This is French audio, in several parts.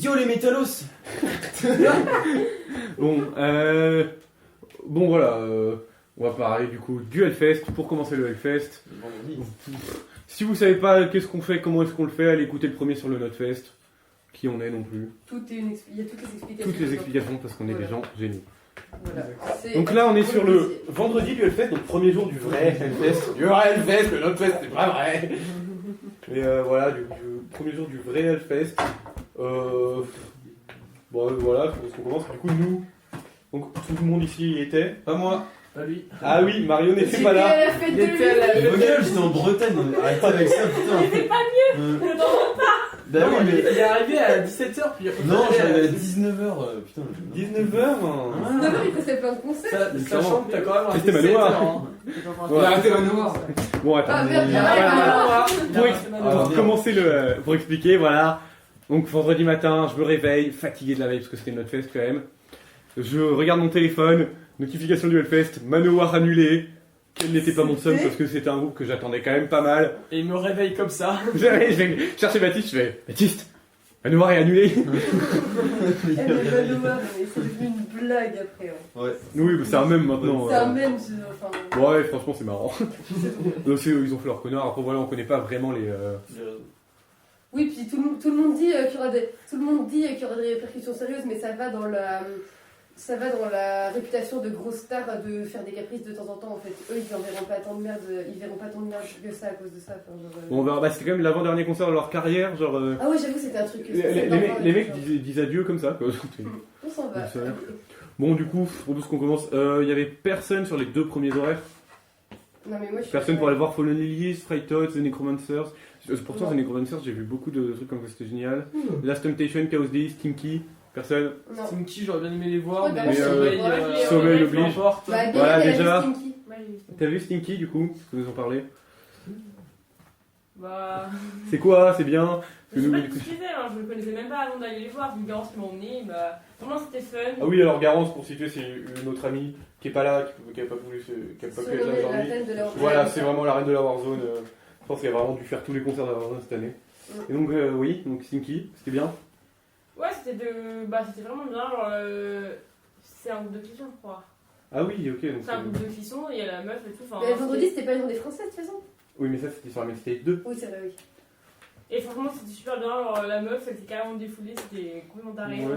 Yo les métallos. Bon voilà, on va parler du coup du Hellfest. Pour commencer le Hellfest, si vous savez pas qu'est-ce qu'on fait, comment est-ce qu'on le fait, allez écouter le premier sur le Notfest. Qui on est non plus. Il y a toutes les explications. Toutes les explications parce qu'on est des gens géniaux. Voilà. Donc là on est sur le vendredi du Hellfest, donc premier jour du vrai Hellfest. Du vrai Hellfest, le Notfest c'est pas vrai. Et voilà, du premier jour du vrai Hellfest. Bon voilà, je pense qu'on commence. Du coup nous, donc tout le monde ici y était. Pas moi, pas lui. Ah oui, Mario n'était pas là. Il était à la fête de lui. J'étais en Bretagne, arrêtez avec ça, putain. C'était pas mieux. Bah oui, mais. Il est arrivé à 17h, puis Non, j'avais à 19h, putain. 19h. D'abord, il faisait plein de concerts. Sachant que t'as quand même C'était Manoir. Ouais, arrêtez Manoir. Bon attends. Ah merde, Pour expliquer, voilà. Donc vendredi matin, je me réveille, fatigué de la veille parce que c'était notre fest quand même. Je regarde mon téléphone, notification du Hellfest, Manowar annulé. Quel n'était pas mon somme parce que c'était un groupe que j'attendais quand même pas mal. Et il me réveille comme ça. Je vais chercher Baptiste, je fais Baptiste, Manowar est annulé. Elle est Manoir, mais c'est devenu une blague après. Hein. Ouais. Oui, c'est un même maintenant. C'est un même, enfin. Ouais, franchement c'est marrant. Donc, ils ont fait leur connard. Après voilà, on connaît pas vraiment les. Oui, puis tout le monde dit qu'il y aura des répercussions sérieuses, mais ça va dans la réputation de grosses stars de faire des caprices de temps en temps en fait. Eux ils verront pas tant de merde que ça à cause de ça. Enfin, genre, Bon, on verra. Bah, c'était quand même l'avant-dernier concert de leur carrière, genre. Ah ouais, j'avoue, c'était un truc. Les mecs disent adieu comme ça, quoi. On s'en va. Bon, du coup, pour tout ce qu'on commence, il y avait personne sur les deux premiers horaires. Non, mais moi, je suis Personne pour aller voir Fallen Lilies, Fright Thoughts, The Necromancers. Pourtant, The Necromancers, j'ai vu beaucoup de trucs comme ça, c'était génial. Last Temptation, Chaos Day, Stinky. Personne. Non. Stinky, j'aurais bien aimé les voir, Ouais, bah, mais moi, Sommeil peu oblige. importe. Bah, Voilà, Gaëlle, elle a déjà. vu Stinky. T'as vu Stinky, du coup? Tu peux nous en parler? Bah. C'est quoi? C'est bien? Je sais pas qui c'était, hein. Je ne connaissais même pas avant d'aller les voir. Vu Garance qui m'a emmené, bah. Vraiment c'était fun. Ah oui, alors Garance, pour situer, c'est notre amie qui est pas là, qui a pas pu être là aujourd'hui. Voilà, c'est vraiment la reine de la Warzone. Je pense qu'elle a vraiment dû faire tous les concerts de la Warzone cette année. Et donc, oui, donc Stinky, c'était bien. Ouais, c'était vraiment bien. Genre, c'est un groupe de clichons, je crois. Ah oui, ok. Donc C'est un groupe de clichons, il y a la meuf et tout. Enfin, Mais vendredi, c'était pas une journée française de toute façon. Oui, mais ça, c'était sur la Main Stage 2. Oui, c'est vrai, oui. Et franchement, c'était super bien. Genre, la meuf, elle s'est carrément défoulée, c'était complètement taré. Ouais.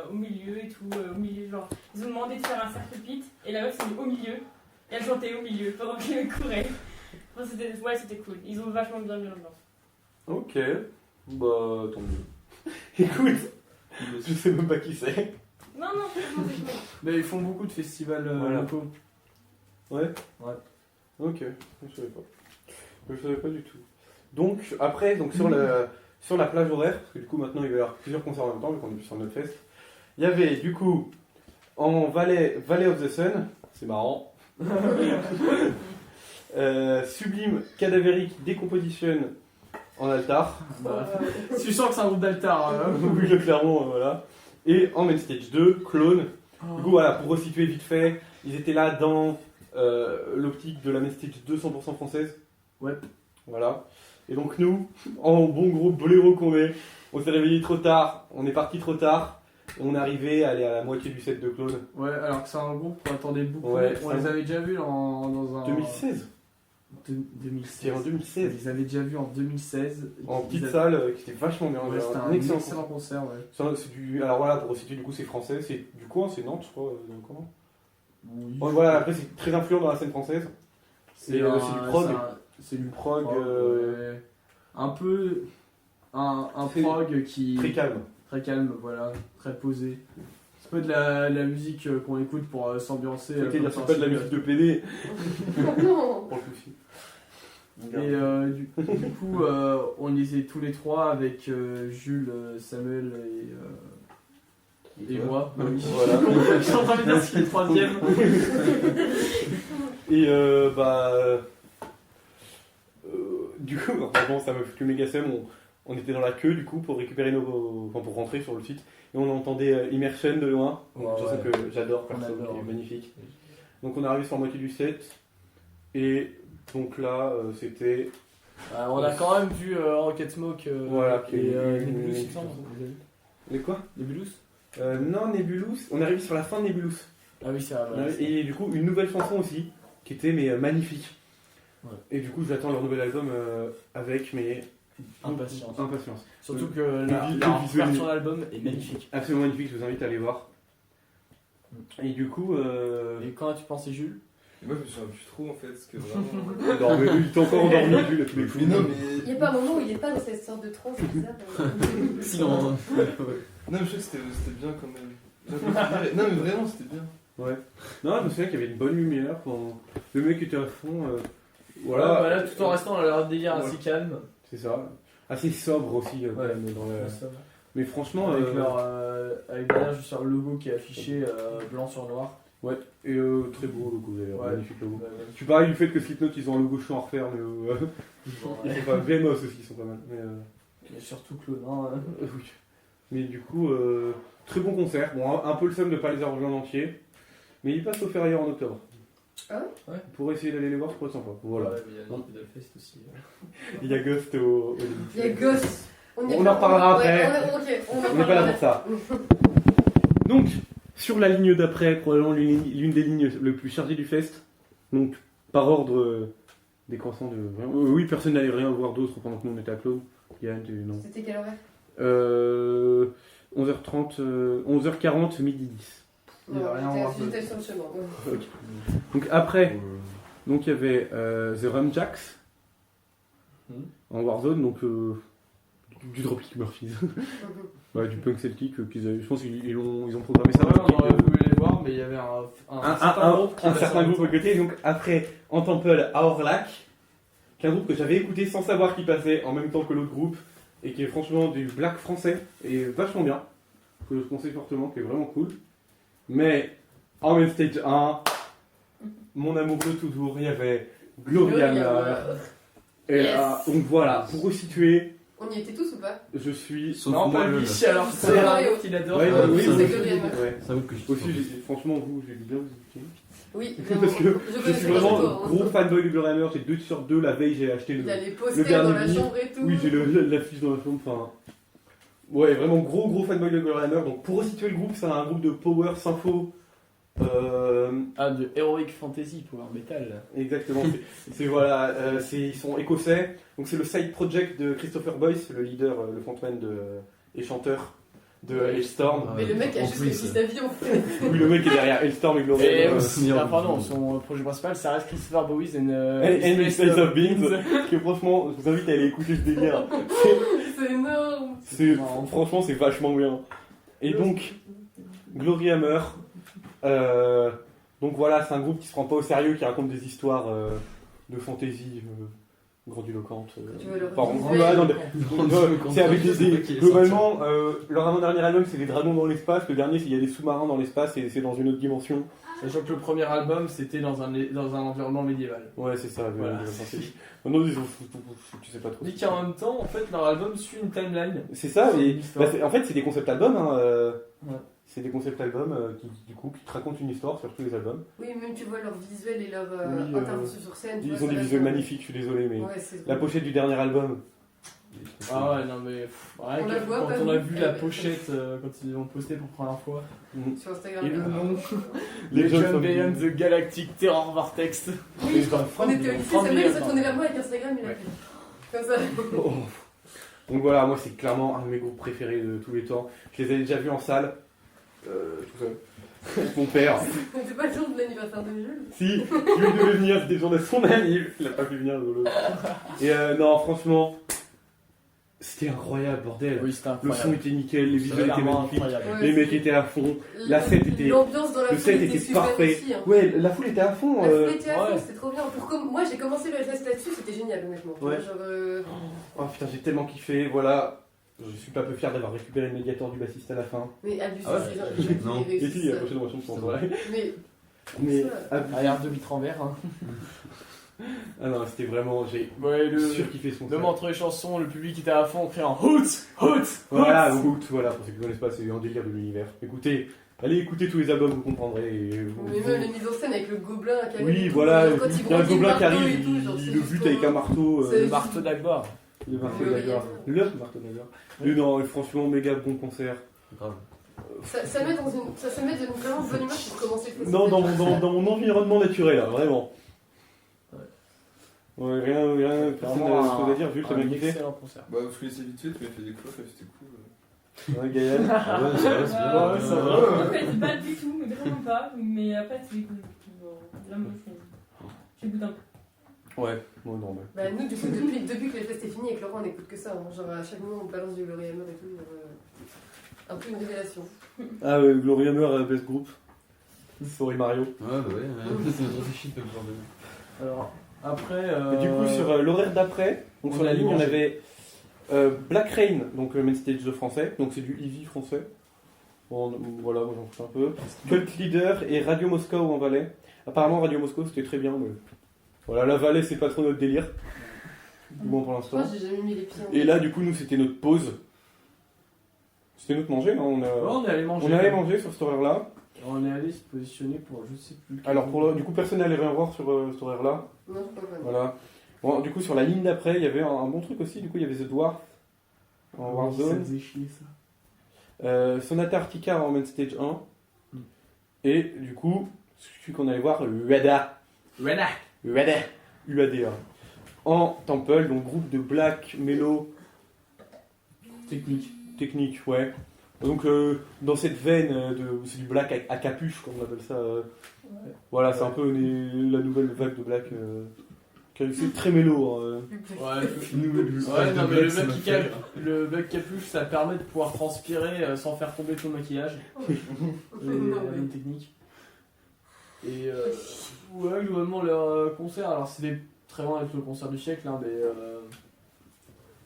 Au milieu et tout. Au milieu, genre, ils ont demandé de faire un cercle pit et la meuf s'est mise au milieu. Et elle chantait au milieu pendant qu'elle courait. Enfin, c'était cool. Ils ont vachement bien mis l'ambiance. Ok. Bah, tant mieux. Écoute, je sais même pas qui c'est. Non, franchement, c'est cool. Mais ils font beaucoup de festivals Voilà. locaux. Ouais. Ouais. Ok, je savais pas. Je savais pas du tout. Donc, après, sur la plage horaire, parce que du coup, maintenant, il va y avoir plusieurs concerts en même temps, vu qu'on est plus sur notre fest. Il y avait, du coup, en Valley of the Sun, c'est marrant. Sublime, Cadavérique, Decomposition en altar. Bah, tu sens que c'est un groupe d'altar. Oui, clairement, voilà. Et en Main Stage 2, Clone. Du coup, voilà, pour resituer vite fait, ils étaient là dans l'optique de la Main Stage 2 100% française. Ouais. Voilà. Et donc nous, en bon gros boléro qu'on est, on s'est réveillé trop tard, on est parti trop tard, et on est arrivé à aller à la moitié du set de Clone. Ouais, alors que c'est un groupe qu'on attendait beaucoup. Ouais, on les avait déjà vus dans un. 2016. 2016. C'était en 2016. Ils avaient déjà vu en 2016. En petite salle, qui était vachement bien. Ouais, c'était un excellent concert, ouais. Alors voilà, pour resituer, du coup c'est français, c'est du coin, c'est Nantes je crois, dans le coin. Oui. Bon, voilà, après c'est très influent dans la scène française. C'est du prog. C'est du prog. ouais. Un peu. Un prog qui. Très calme. Très calme, voilà. Très posé. C'est pas de la musique qu'on écoute pour s'ambiancer. C'est pas de la musique de PD. Non. Pour le coup. Et du coup, on était tous les trois avec Jules, Samuel et moi. Voilà. Je suis en train de dire ce qui est le troisième. Et du coup, bon, ça m'a foutu méga seum. On était dans la queue du coup pour récupérer pour rentrer sur le site. Et on entendait Immersion de loin. Ouais, chanson que j'adore, perso, qui est magnifique. Donc on est arrivé sur la moitié du set. Et donc là, c'était. On a quand même vu Rocket Smoke Voilà, et qui est- Nebulous, il me semble. Les quoi? Nebulous. Non, Nebulous. On est arrivé sur la fin de Nebulous. Ah oui, c'est vrai. voilà. Et du coup, une nouvelle chanson aussi, qui était magnifique. Ouais. Et du coup, j'attends leur nouvel album avec impatience. Surtout que le la visuel- couverture d'album est magnifique. Absolument magnifique, je vous invite à aller voir. Et du coup, Et quand as-tu pensé, Jules? Et moi je me souviens plus trop en fait, parce que vraiment. non, mais il est encore endormi, Jules, à tous les coups. Mais non, Il n'y mais. a pas un moment où il n'est pas dans cette sorte de transe bizarre. Sinon. hein. Non, mais je sais que c'était bien quand même. Non, mais vraiment, c'était bien. Ouais. Non, je me souviens qu'il y avait une bonne lumière. Le mec était à fond. Voilà, Voilà. bah là, tout en restant dans leur délire assez calme. C'est ça. Assez sobre aussi, quand Ouais. même. Mais franchement, Avec derrière juste un logo qui est affiché blanc sur noir. ouais. Et très beau logo d'ailleurs. Ouais. Magnifique logo. Ouais, Je suis pareil du fait que Slipknot ils ont un logo chiant à refaire, mais ils sont pas. Vemos aussi, ils sont pas mal. Mais, Il y a surtout Claude. Hein. oui. Mais du coup, très bon concert. Bon, un peu le seum de pas les avoir vus en entier. Mais ils passent au Ferrailleur en octobre. Ah ouais? Pour essayer d'aller les voir, c'est pas sympa. Voilà. Ouais, mais il y a le Fest aussi. Il y a Ghost au Il y a Ghost. On en reparlera après. Ok, On n'est pas là pour ça. Donc, sur la ligne d'après, probablement l'une des lignes les plus chargées du fest. Donc, par ordre décroissant de. Oui, personne n'allait rien voir d'autre pendant que nous on était à Claude. Yann, non. C'était quel horaire 11h30, 11h40, midi 10. Il y avait rien à voir J'étais sur le chemin. Ouais. Donc, après, donc il y avait The Rumjacks en Warzone, donc du Dropkick Murphys. Ouais, du punk celtique je pense qu'ils ont programmé ça. Ouais, on aurait voulu les voir, mais il y avait un certain groupe à côté. Donc après, en Temple à Orlac, qui est un groupe que j'avais écouté sans savoir qui passait en même temps que l'autre groupe, et qui est franchement du black français, et vachement bien, que je conseille fortement, qui est vraiment cool. Mais en même stage 1, mon amoureux toujours, il y avait Gloria Meur. Et là, donc voilà, pour resituer, On y était tous ou pas je suis... Sauf Non, moi, pas le- lui, alors c'est Mario. un qu'il adore. Ouais, oui, c'est oui, Gloria Meur. ouais. Ça vaut que je Aussi, franchement, vous, j'ai bien vous écouter. Oui, Parce que je connaissais suis pas vraiment encore, hein. gros fanboy de Gloria Meur, j'ai 2 sur 2, la veille j'ai acheté Il y a le... les le posters dernier dans la livre. chambre et tout. Oui, j'ai l'affiche dans la chambre, enfin... Ouais, vraiment gros fanboy de Gloria Meur. Donc pour resituer le groupe, c'est un groupe de power sympho. Ah, de Heroic Fantasy Power Metal. Exactement, c'est voilà, ils sont écossais. Donc c'est le side project de Christopher Boyce, le leader, le frontman et chanteur de Hellstorm. Mais le mec a En juste plus, réussi sa vie en fait. Oui, le mec est derrière Hellstorm et Gloria Et Meur. aussi, pardon, son projet principal, ça reste Christopher Bowie and And Space of Beans. Que franchement, je vous invite à aller écouter ce délire. C'est énorme. Franchement, c'est vachement bien. Et donc, Gloria Meur. Donc voilà, c'est un groupe qui se prend pas au sérieux, qui raconte des histoires de fantaisie grandiloquentes. Tu veux le Pardon. retrouver Ouais, non, c'est avec globalement, leur avant-dernier album, c'est des dragons dans l'espace. Le dernier, c'est il y a des sous-marins dans l'espace et c'est dans une autre dimension. Sachant que le premier album, c'était dans un environnement médiéval. Ouais, c'est ça. Voilà. Maintenant, ils ont. Tu sais pas trop. Mais qu'en même temps, en fait, leur album suit une timeline. C'est ça, C'est et une histoire. en fait, c'est des concept albums. Hein, Ouais. C'est des concept albums qui, du coup, qui te racontent une histoire sur tous les albums. Oui, même tu vois leur visuel et leur Oui, intervention sur scène. tu Ils vois, ont des ça visuels va- magnifiques, je suis désolé, mais Ouais, c'est la pochette du dernier album. Ah ouais, non mais. Rien On que la voit quand pas, on a nous. vu la pochette, quand ils l'ont posté pour la première fois. sur Instagram. Mm. Et le nom. Les jeunes Legend sont Beyond venus. the Galactic Terror Vortex. Oui, on était au lycée, Samuel s'est tourné vers moi avec Instagram, il a Ouais. fait. Comme ça. Oh. Donc voilà, moi c'est clairement un de mes groupes préférés de tous les temps. Je les ai déjà vus en salle, tout seul, avec mon père. C'est pas le jour de l'anniversaire de Jules. Si, lui devait venir, c'était le jour de son anniv, il a pas pu venir, rigolo. Et non, franchement, c'était incroyable, bordel. Oui, c'était Le son incroyable. était nickel, les visuels étaient Clairement magnifiques, incroyable. les mecs étaient à fond. La scène était- L'ambiance dans la Le foule set était était super parfait. aussi. Hein. Ouais, la foule était à fond. La foule était à fond, ouais. c'était trop bien. Moi j'ai commencé le FS là-dessus, c'était génial honnêtement. Tu vois, Ouais. genre, Oh putain, j'ai tellement kiffé, voilà. Je suis pas peu fier d'avoir récupéré le médiator du bassiste à la fin. mais abusé, Ah ouais. les gens Non. qui Et si, réussissent la ça. prochaine version, je pense, ouais. Mais Mais, ça, Arrière de vitre en verre. Hein. ah non, c'était vraiment, j'ai Ouais, surkiffé son même set. entre les chansons, le public était à fond en criant Hoot! Hoot! Voilà, Hoot! Hoot, voilà, pour ceux qui ne connaissent pas, c'est un délire de l'univers. Écoutez, allez écouter tous les albums, vous comprendrez. Et mais même les mises en scène avec le gobelin qui arrive. Oui, et tout, voilà, genre, quand il y a un brandit le gobelin qui marteau arrive, et tout, genre, il c'est le juste bute trop- avec un marteau. C'est- Le marteau d'Akbar. Le marteau Le d'Agor. Le marteau d'Agor. Non, franchement, méga bon concert. Grave. Ça met dans une, ça met dans une vraiment bonne humeur pour commencer le festival. Non, dans mon environnement naturel, là, vraiment. Ouais, rien, personne n'a chose à dire, Jules, t'as bien kiffé. Excellent concert. Bah, je connaissais vite fait, tu m'as fait découvrir, c'était cool. Ouais, Gaël. Ah ouais, c'est vrai, c'est bien. Ouais, ça va. Moi, je connaissais pas du tout, mais vraiment pas. Mais après, c'est cool. Bon, là, moi, j'écoute un peu. Ouais, bon, normal. Bah, nous, du coup, depuis que le fest est fini avec Laurent, on écoute que ça. Hein. Genre, à chaque moment, on balance du Glory Hammer et tout. Un peu une révélation. Ah, ouais, Glory Hammer, Best Group. Sorry Mario. Ouais, bah ouais, c'est notre shit le genre de. Alors, après. Et du coup, sur l'horaire d'après, donc on sur la a ligne, on mangé. avait Black Rain, donc le main stage de français, donc c'est du Eevee français. Bon, voilà, moi j'en fous un peu. Cult Leader et Radio Moscow en Valais. Apparemment, Radio Moscow c'était très bien, mais voilà, la Valais c'est pas trop notre délire. Du moins pour l'instant. Moi, j'ai jamais mis les pieds en Et là, du coup, nous c'était notre pause. C'était notre manger, hein, Ouais, on est allé manger. on est allé manger sur cet horaire-là. On est allé se positionner pour je sais plus. quel Alors, moment. du coup, personne n'allait rien voir sur cet horaire-là. Non, je crois pas. Voilà. Bon, du coup, sur la ligne d'après, il y avait un bon truc aussi. Du coup, il y avait The Dwarf en Ça Warzone. faisait chier ça. Sonata Arctica en Main Stage 1. Mm. Et du coup, celui qu'on allait voir, UADA. UADA. En Temple, donc groupe de black, mellow, technique, ouais. Donc, dans cette veine, c'est du black à capuche, comme on appelle ça. Voilà, c'est un peu la nouvelle vague de black. C'est très mellow. Hein. Ouais, Ouais, non, mais le black capuche, ça permet de pouvoir transpirer sans faire tomber tout le maquillage. Et la bonne technique. Et ouais, globalement, leur concert, alors c'était très loin avec le concert du siècle, hein, mais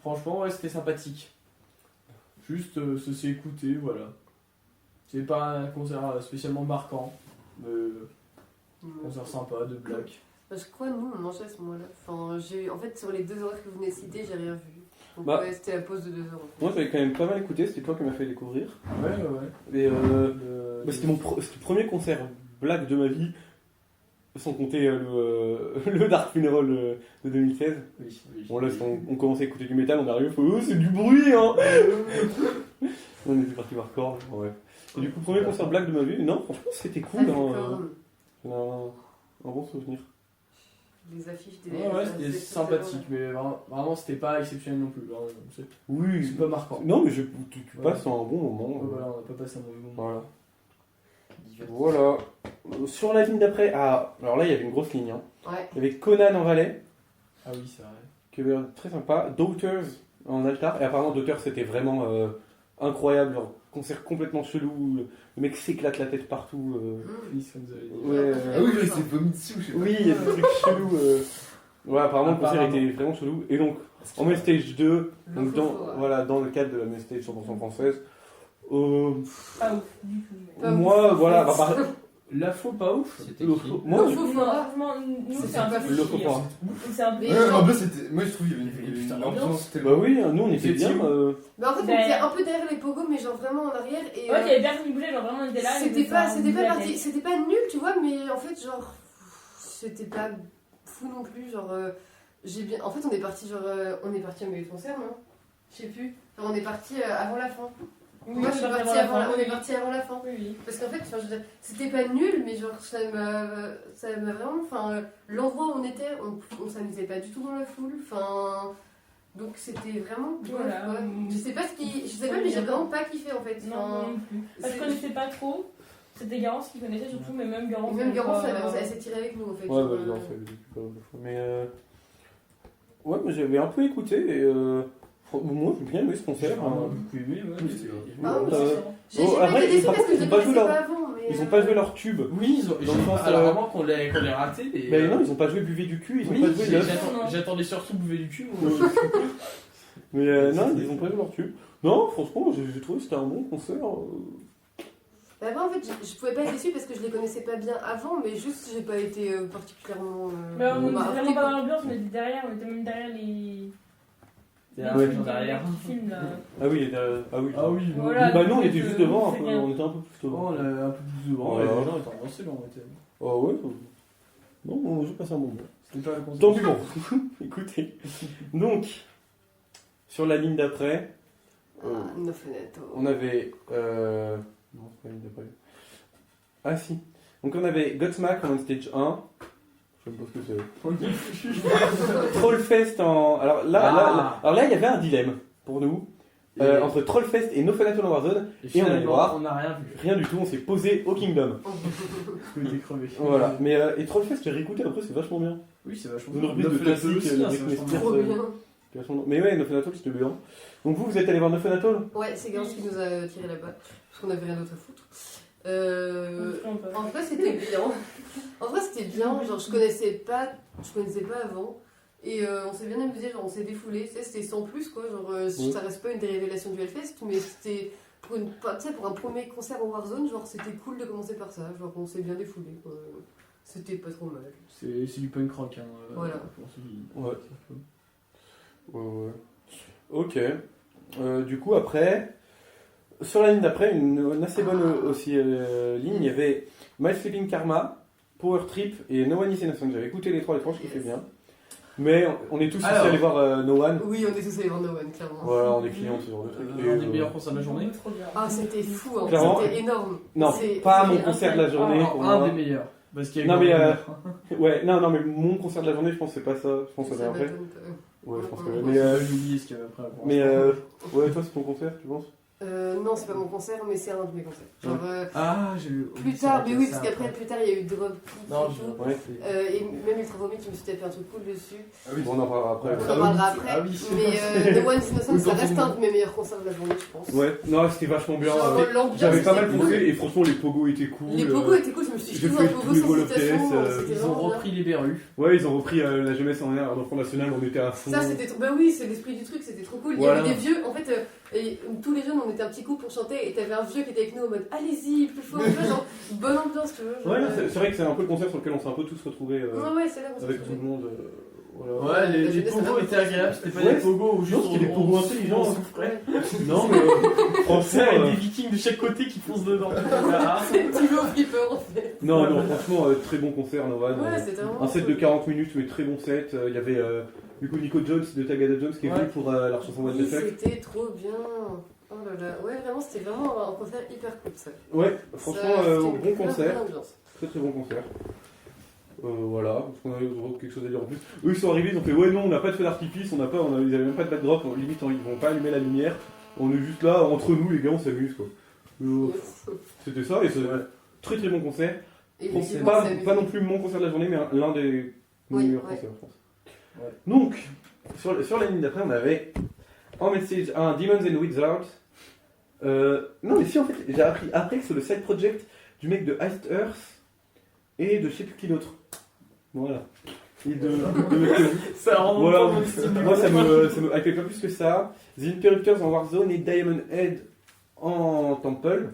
franchement, ouais, c'était sympathique. Juste, ça s'est écouté, voilà. C'est pas un concert spécialement marquant, mais concert sympa de black. Parce que quoi, nous, on mangeait à ce moment-là. Enfin, en fait, sur les 2 horaires que vous venez de citer, j'ai rien vu. Donc, Bah, ouais, c'était la pause de 2 heures. En fait. Moi, j'avais quand même pas mal écouté. C'était toi qui m'as fait découvrir. Ouais. Et c'était c'était le premier concert black de ma vie, sans compter le Dark Funeral de 2016. Oui. Bon, là, on commençait à écouter du métal, on est arrivé, on fait oh, c'est du bruit, hein. On était parti voir hardcore, ouais. Et du coup, premier concert black de ma vie, non, franchement, c'était cool. Ça, Hein, c'est un bon souvenir. les affiches des. Ouais, c'était sympathique, mais vraiment, c'était pas exceptionnel non plus. Genre, Oui, c'est pas marquant. non, mais tu passes un bon moment. Ouais, voilà, on n'a pas passé un mauvais moment. Voilà. Sur la ligne d'après, alors là, il y avait une grosse ligne. Hein. Ouais. Il y avait Conan en Valais, Ah oui, c'est vrai. qui avait l'air très sympa. Daughters en altar. Et apparemment, Daughters, c'était vraiment incroyable. Genre, concert complètement chelou. Le mec s'éclate la tête partout. Fils, comme vous avez dit. Ouais, Ah oui, il s'est vomi dessus, je sais pas. oui, il y a des trucs chelous. Ouais, apparemment, le concert était vraiment chelou. Et donc, en Main Stage 2, donc dans le cadre de la Main Stage 100% française, Pas ouf, du tout. Pas moi, ouf, voilà, en fait. La faux pas ouf. C'était le- qui moi, Le je- faux Non, fora. franchement, nous, C'est c'est un pas peu le chier. copain. C'est un peu. Mais Ouais, genre- en plus, c'était. Moi, je trouve qu'il y avait une Putain, ambiance Bah oui, nous on était C'est bien. team. Mais en fait, on Ben- était un peu derrière les pogos, mais genre vraiment en arrière. Et Ouais, il y avait personne qui bougeait, genre vraiment on était là. c'était pas nul, tu vois, mais en fait, genre, c'était pas fou non plus. Genre, en fait, on est parti à milieu de concert, non? Je sais plus. Enfin, on est parti avant la fin. Moi, je suis partie on est parti avant la fin. Oui. Parce qu'en fait, je veux dire, c'était pas nul, mais genre, ça m'a vraiment. Enfin, l'endroit où on était, on s'amusait pas du tout dans la foule. Enfin. Donc c'était vraiment bof, Voilà. quoi. Je sais pas, mais j'ai vraiment pas kiffé en fait. Non, Enfin, non plus. Parce que je connaissais pas trop. C'était Garance qui connaissait surtout, mais même Garance. même Garance, pas- elle s'est tirée avec nous en fait. Ouais, genre, bah, non, ça avait depuis pas mal de fois. Mais ouais, mais j'avais un peu écouté et moi j'ai bien aimé ce concert. J'ai Hein. beaucoup aimé, ouais. Oui, c'est vrai. Ah, Ouais, mais J'ai Oh, pas après, été déçue par parce contre, que je ils les ont pas joué connaissais leur- pas avant. Mais Ils ont pas joué leur tube. Oui, ils ont. Dans le sens, Alors vraiment qu'on l'ait raté. Mais non, ils ont pas joué Buvez du cul, ils ont Oui, pas joué l'œuf. j'attendais surtout Buvez du cul. moi. Mais non, ils ont pas joué leur tube. Non, franchement, j'ai trouvé que c'était un bon concert. Bah, après, en fait, je pouvais pas être déçue parce que je les connaissais pas bien avant, mais juste j'ai pas été particulièrement. Mais on était marquée, vraiment quoi. pas dans l'ambiance, on était derrière, on était même derrière les. Derrière, les les gens films, derrière. les films, là. Ah oui, Ah oui, Voilà. Bah non, on était donc, juste devant, un c'est peu, bien. on était un peu plus Oh, devant. on a un peu plus devant. Ouais. Et les gens étaient avancés là, on était. Oh ouais. Non, j'ai passé un bon moment. C'était pas le concert. Tant pis bon. Écoutez. Donc, sur la ligne d'après, Nofenato. On avait. Non, c'est pas une d'après. Ah si. Donc on avait Godsmack en stage 1. Je sais pas ce que c'est. Trollfest en. Alors là, il y avait un dilemme pour nous. Entre Trollfest et Nofenato en Warzone. Et on allait voir. On n'a rien vu. Rien du tout, on s'est posé au Kingdom. Parce que j'ai crevé. Voilà. Mais et Trollfest, j'ai réécouté après, c'est vachement bien. Oui, c'est vachement Une bien. reprise de Nofenato classique, aussi, le hein, c'est Britney vachement Spears. bien. Trop bien. C'est vachement bien. Mais ouais, Nofenato, c'était bien. Donc vous êtes allé voir Nofenato? Ouais, c'est Gans qui nous a tiré là-bas, parce qu'on avait rien d'autre à foutre. En vrai, c'était bien. En vrai, c'était bien. Genre, je connaissais pas avant. Et on s'est bien amusé, genre on s'est défoulé. Tu sais, c'était sans plus quoi. Genre, ça reste pas une des révélations du Hellfest, mais c'était pour un premier concert en Warzone, genre c'était cool de commencer par ça. Genre, on s'est bien défoulé quoi. C'était pas trop mal. C'est du punk rock. Hein, Voilà. pour ceux qui- Ouais. Ok. Du coup, après, sur la ligne d'après, une assez bonne aussi ligne, il y avait My Sleeping Karma, Power Trip et No One is Innocent. J'avais écouté les trois, je kiffais bien. Mais on est tous aussi Alors. allés voir No One. Oui, on est tous allés voir No One, clairement. Voilà, on est clients de ce genre de trucs. Un des meilleurs concerts de la journée. Trop bien. Ah, c'était fou, hein. Clairement. C'était énorme. Non, C'est- pas c'est mon concert de la journée pour un moi. des meilleurs. Parce qu'il y a Non, eu mais, un- Ouais, non, mais mon concert de la journée, je pense que c'est pas ça. Je pense que ça Ça vient après. m'étonne pas. Ouais, je pense que. Ouais. Mais, J'ai oublié ce qu'il y avait après. ouais, toi, c'est ton concert, tu penses? Non, c'est pas mon concert, mais c'est un de mes concerts. Genre, Ah, j'ai eu. plus tard, mais oui, parce qu'après, plus tard, il y a eu Drop Kick Non, et je. tout. Ouais. Et même Ultra Vomit, je me suis tapé un truc cool dessus. Ah oui, Bon, on en parlera après. On ouais. en parlera après. Ah oui. Mais The One's Innocent, Oui, ça reste forcément. un de mes meilleurs concerts de la journée, je pense. Ouais, non, c'était vachement bien. Genre, l'ambiance J'avais pas était mal cool. poussé et franchement, les pogos étaient cool. Les pogos étaient cool, je me suis j'ai jeté fait dans un tous pogo les sans Wall of citation. TS, C'était Ils ont vraiment bien. repris les berrues. Ouais, ils ont repris la jeunesse en air, Front National, on était à fond. Ça, c'était trop. Bah oui, c'est l'esprit du truc, c'était trop cool. Voilà. Il y avait des vieux, en fait, et tous les jeunes, on était un petit coup pour chanter, et t'avais un vieux qui était avec nous en mode allez-y, plus fort, tu vois, genre bonne ambiance, tu vois. Genre, Ouais, c'est vrai que c'est un peu le concert sur lequel on s'est un peu tous retrouvés ouais, c'est là qu'on s'est avec tout retrouvés. le monde. Voilà. Ouais, la les jeunesse, ça pogos va. étaient agréables. C'était pas Ouais, des pogos où juste non, c'était des pogos intelligents. on souffrait. Non, mais franchement. C'est avec des vikings de chaque côté qui foncent dedans. Ah, C'est un petit peu au flipper en fait. Non, franchement, très bon concert, Novan. Ouais, c'était vraiment. Un set de 40 minutes, mais très bon set. Il y avait du coup Nico Jones de Tagada Jones qui est venu Ouais. pour la chanson What the Oui, Fuck. c'était trop bien. Oh là là. Ouais, vraiment, c'était vraiment un concert hyper cool ça. Ouais, franchement, Ça, c'était bon une concert. bonne ambiance. Très très bon concert. Voilà, est-ce qu'on avait quelque chose à dire en plus? Eux ils sont arrivés, ils ont fait ouais non on n'a pas de feu d'artifice, ils avaient même pas de backdrop, limite ils vont pas allumer la lumière, on est juste là entre nous les gars on s'amuse quoi. C'était ça et c'est très très bon concert. Et Bon, effectivement, pas, c'est pas non plus mon concert de la journée mais l'un des Oui, meilleurs ouais. concerts je pense. Ouais. Donc sur la ligne d'après on avait en message 1 Demons and Wizards. Non mais si en fait j'ai appris après que c'est le side project du mec de Iced Earth et de je sais plus qui d'autre. Voilà. Et de ça rend voilà, pas mon style. moi ça me hypait pas plus que ça. The Interrupters en Warzone et Diamond Head en Temple.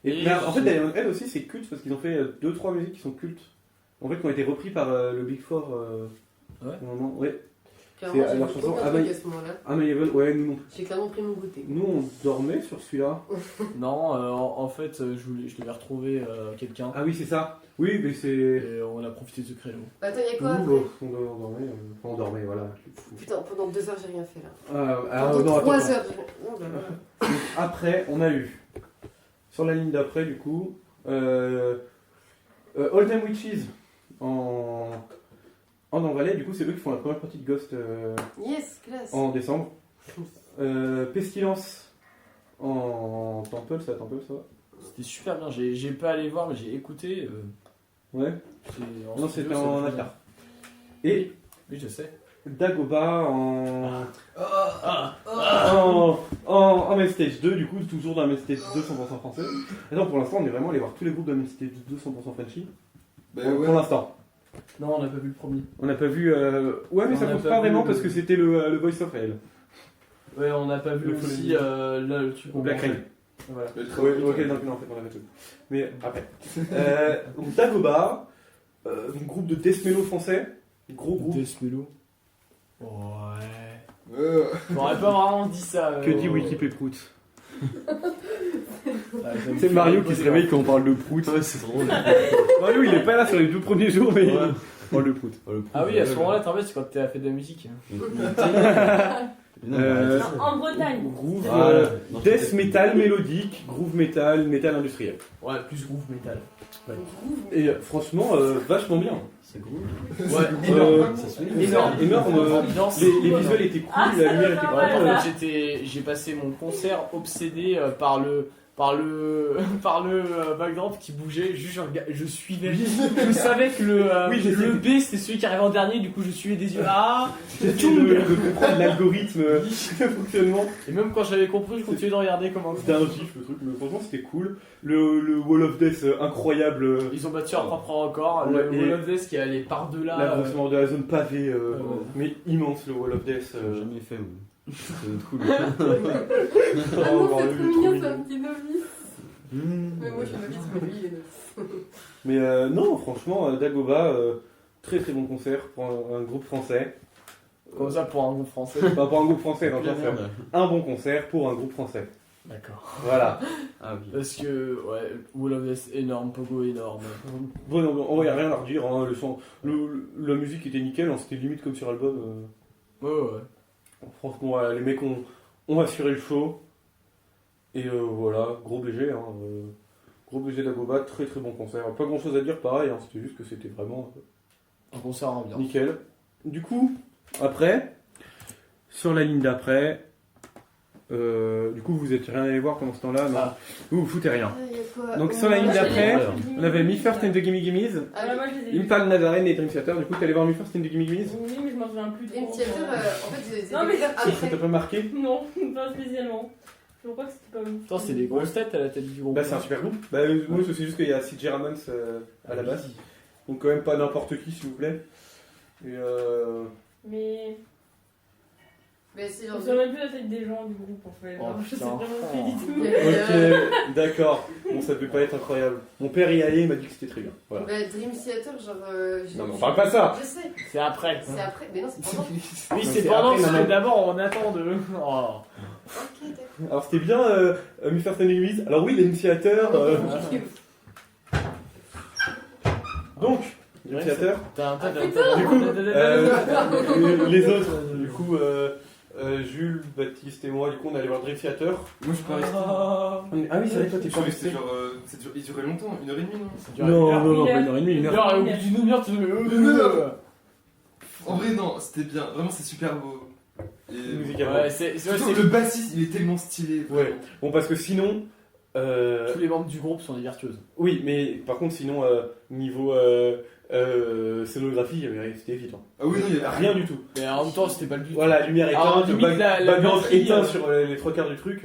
Et Mais en fait Diamond Head aussi c'est culte parce qu'ils ont fait 2-3 musiques qui sont cultes. En fait qui ont été repris par le Big Four. Ouais. au moment, ouais. Clairement, c'est j'ai leur vu chanson aucun truc à ce moment-là. Unable, ouais nous, J'ai clairement pris mon goûter. nous on dormait sur celui-là. Non, en fait, je devais retrouver quelqu'un. Ah oui c'est ça. Oui mais c'est... Et on a profité de ce créneau. Attends, il y a quoi Nous, après on dormait voilà. Putain, pendant 2 heures, j'ai rien fait là. Non, Pendant 3 attends. heures, oh là là. Après, on a eu, sur la ligne d'après, du coup, Old Time Witches en Valais. Du coup, c'est eux qui font la première partie de Ghost Yes, classe. en décembre. Pestilence en Temple, ça Temple, ça va. C'était super bien. J'ai pas allé voir, mais j'ai écouté. Ouais. Non, c'était en after. Atar. Et Oui, je sais. Dagoba en Main Stage 2, du coup, toujours dans la Main Stage 2 100% français. Et non, pour l'instant, on est vraiment allé voir tous les groupes de la Main Stage 2 100% Frenchy. Bah Pour ouais. l'instant. Non, on n'a pas vu le premier. On n'a pas vu. Ouais, mais On ça n'a compte pas pas vu vraiment le- parce que c'était le Voice of Hell. Ouais, on n'a pas vu Le aussi là le truc. Au Black Rain. Voilà. Le Ouais, travail, ok, non, en fait, on avait tout. Mais après. Donc, Dagoba, donc groupe de death mellow français. Gros groupe. Deathmellow. Ouais. Ouais. On aurait pas vraiment dit ça. Que dit Wikipéprout? C'est Mario qui se réveille quand on parle de Prout. Ouais, c'est drôle. Mario, il est pas là sur les 2 premiers jours, mais Ouais. il parle de Prout. Ah oui, à ce moment-là, t'en c'est quand t'as fait de la musique. Non, Euh, mais arrêtez ça. En Bretagne. Groove, Ah, non, death c'est- metal mélodique, groove metal, metal industriel. Ouais, plus groove metal. Et franchement, vachement bien. C'est cool. Ouais, énorme. Ça se fait. Énorme. Ambiance. Les visuels étaient cool, Ah, la ça lumière doit était faire cool. mal. Vraiment, j'ai passé mon concert obsédé par le backdrop qui bougeait. Juste, je suivais. Je savais que Oui, j'essaie le de- B c'était celui qui arrivait en dernier, du coup je suivais des yeux. Ah J'essaie de comprendre l'algorithme de fonctionnement. Et même quand j'avais compris, je continuais de regarder comment C'était un gif le truc, mais franchement c'était cool. Le Wall of Death incroyable. ils ont battu leur propre record. Ouais, Le et- Wall of Death qui allait par-delà. L'avancement de la zone pavée, ouais. mais immense le Wall of Death. J'ai jamais fait, moi. Ça doit être cool. Ah non, Oh, c'est il est trop trop mignon, mignon. c'est un petit novice. Mais moi je suis novice, mais lui il est novice. Mais non, franchement, Dagoba, très très bon concert pour un groupe français. Comme ça pour un groupe français. Pas pour un groupe français, non, bien sûr. Merde. Un bon concert pour un groupe français. D'accord. Voilà. Ah oui. Parce que, ouais, Wall of Death énorme, Pogo énorme. Bon, non, y a rien à redire. Hein, le son, la musique était nickel, hein, c'était limite comme sur album. Ouais. Franchement, voilà, les mecs ont assuré le show. Et voilà, gros BG. Hein, gros BG Dagoba, très très bon concert. Pas grand chose à dire, pareil, hein, c'était juste que c'était vraiment Un concert en bien. nickel. Du coup, après, sur la ligne d'après, du coup vous êtes rien allé voir pendant ce temps-là, non Ah. Vous foutez rien. Ah, y a quoi Donc, sur la ligne Moi, je d'après, l'ai- on avait Me First and the Gimme Gimmes, Ah, Ouais, moi je les ai vus. Impal Nazaren et Dream Theater. Du coup, t'es allé voir Me First and the Gimme Gimmes? Oui, mais je m'en souviens plus Dream trop. Theater, en fait, c'est Non, mais- Ça t'a après. pas marqué? Non, pas spécialement. Je crois que c'était pas ouf. Putain, c'est des grosses têtes à la tête du groupe. Bah, c'est un super groupe. Bah, moi, c'est juste qu'il y a CJ Ramons à la base. Donc, quand même pas n'importe qui, s'il vous plaît. Et Mais. Mais c'est Je genre. me souviens même plus la tête des gens du groupe en fait. Oh, Genre, je sais putain. vraiment plus du tout. Ok, d'accord. Bon, ça devait pas être incroyable. Mon père y allait, il m'a dit que c'était très bien. Voilà. Bah, Dream Theater, genre. Non, mais on parle pas de ça. Je sais, C'est après. c'est après. Mais non, c'est pendant. Oui, Non, c'est c'est pendant, après, parce maman. que d'abord on attend de. Oh. Ok, d'accord. Alors, c'était bien Me First and the Gimmes. Alors, oui, Dream Theater. Donc, Dream Theater. Du coup, les autres, du coup, Jules, Baptiste et moi, du coup, on allait voir Dream Theater. Moi, je suis pas resté. Ah oui, c'est vrai, toi, t'es Je pas suis resté resté. genre. Il durait longtemps, 1h30, non? Non, Une heure. pas 1h30, 1 heure. Genre, au bout d'une demi-heure, tu En vrai, non, c'était bien. Vraiment, c'est super beau. Et. Musicalement. Ouais, c'est Surtout, le bassiste, il est tellement stylé. Ouais. Bon, parce que sinon. tous les membres du groupe sont des virtuoses. Oui, mais par contre, sinon, niveau scénographie, c'était évident. Ah oui, non, il y avait Rien du tout. Mais en même temps, c'était pas le but. Voilà, lumière Alors, éteinte, limite, la background batterie, éteint sur les 3 quarts du truc.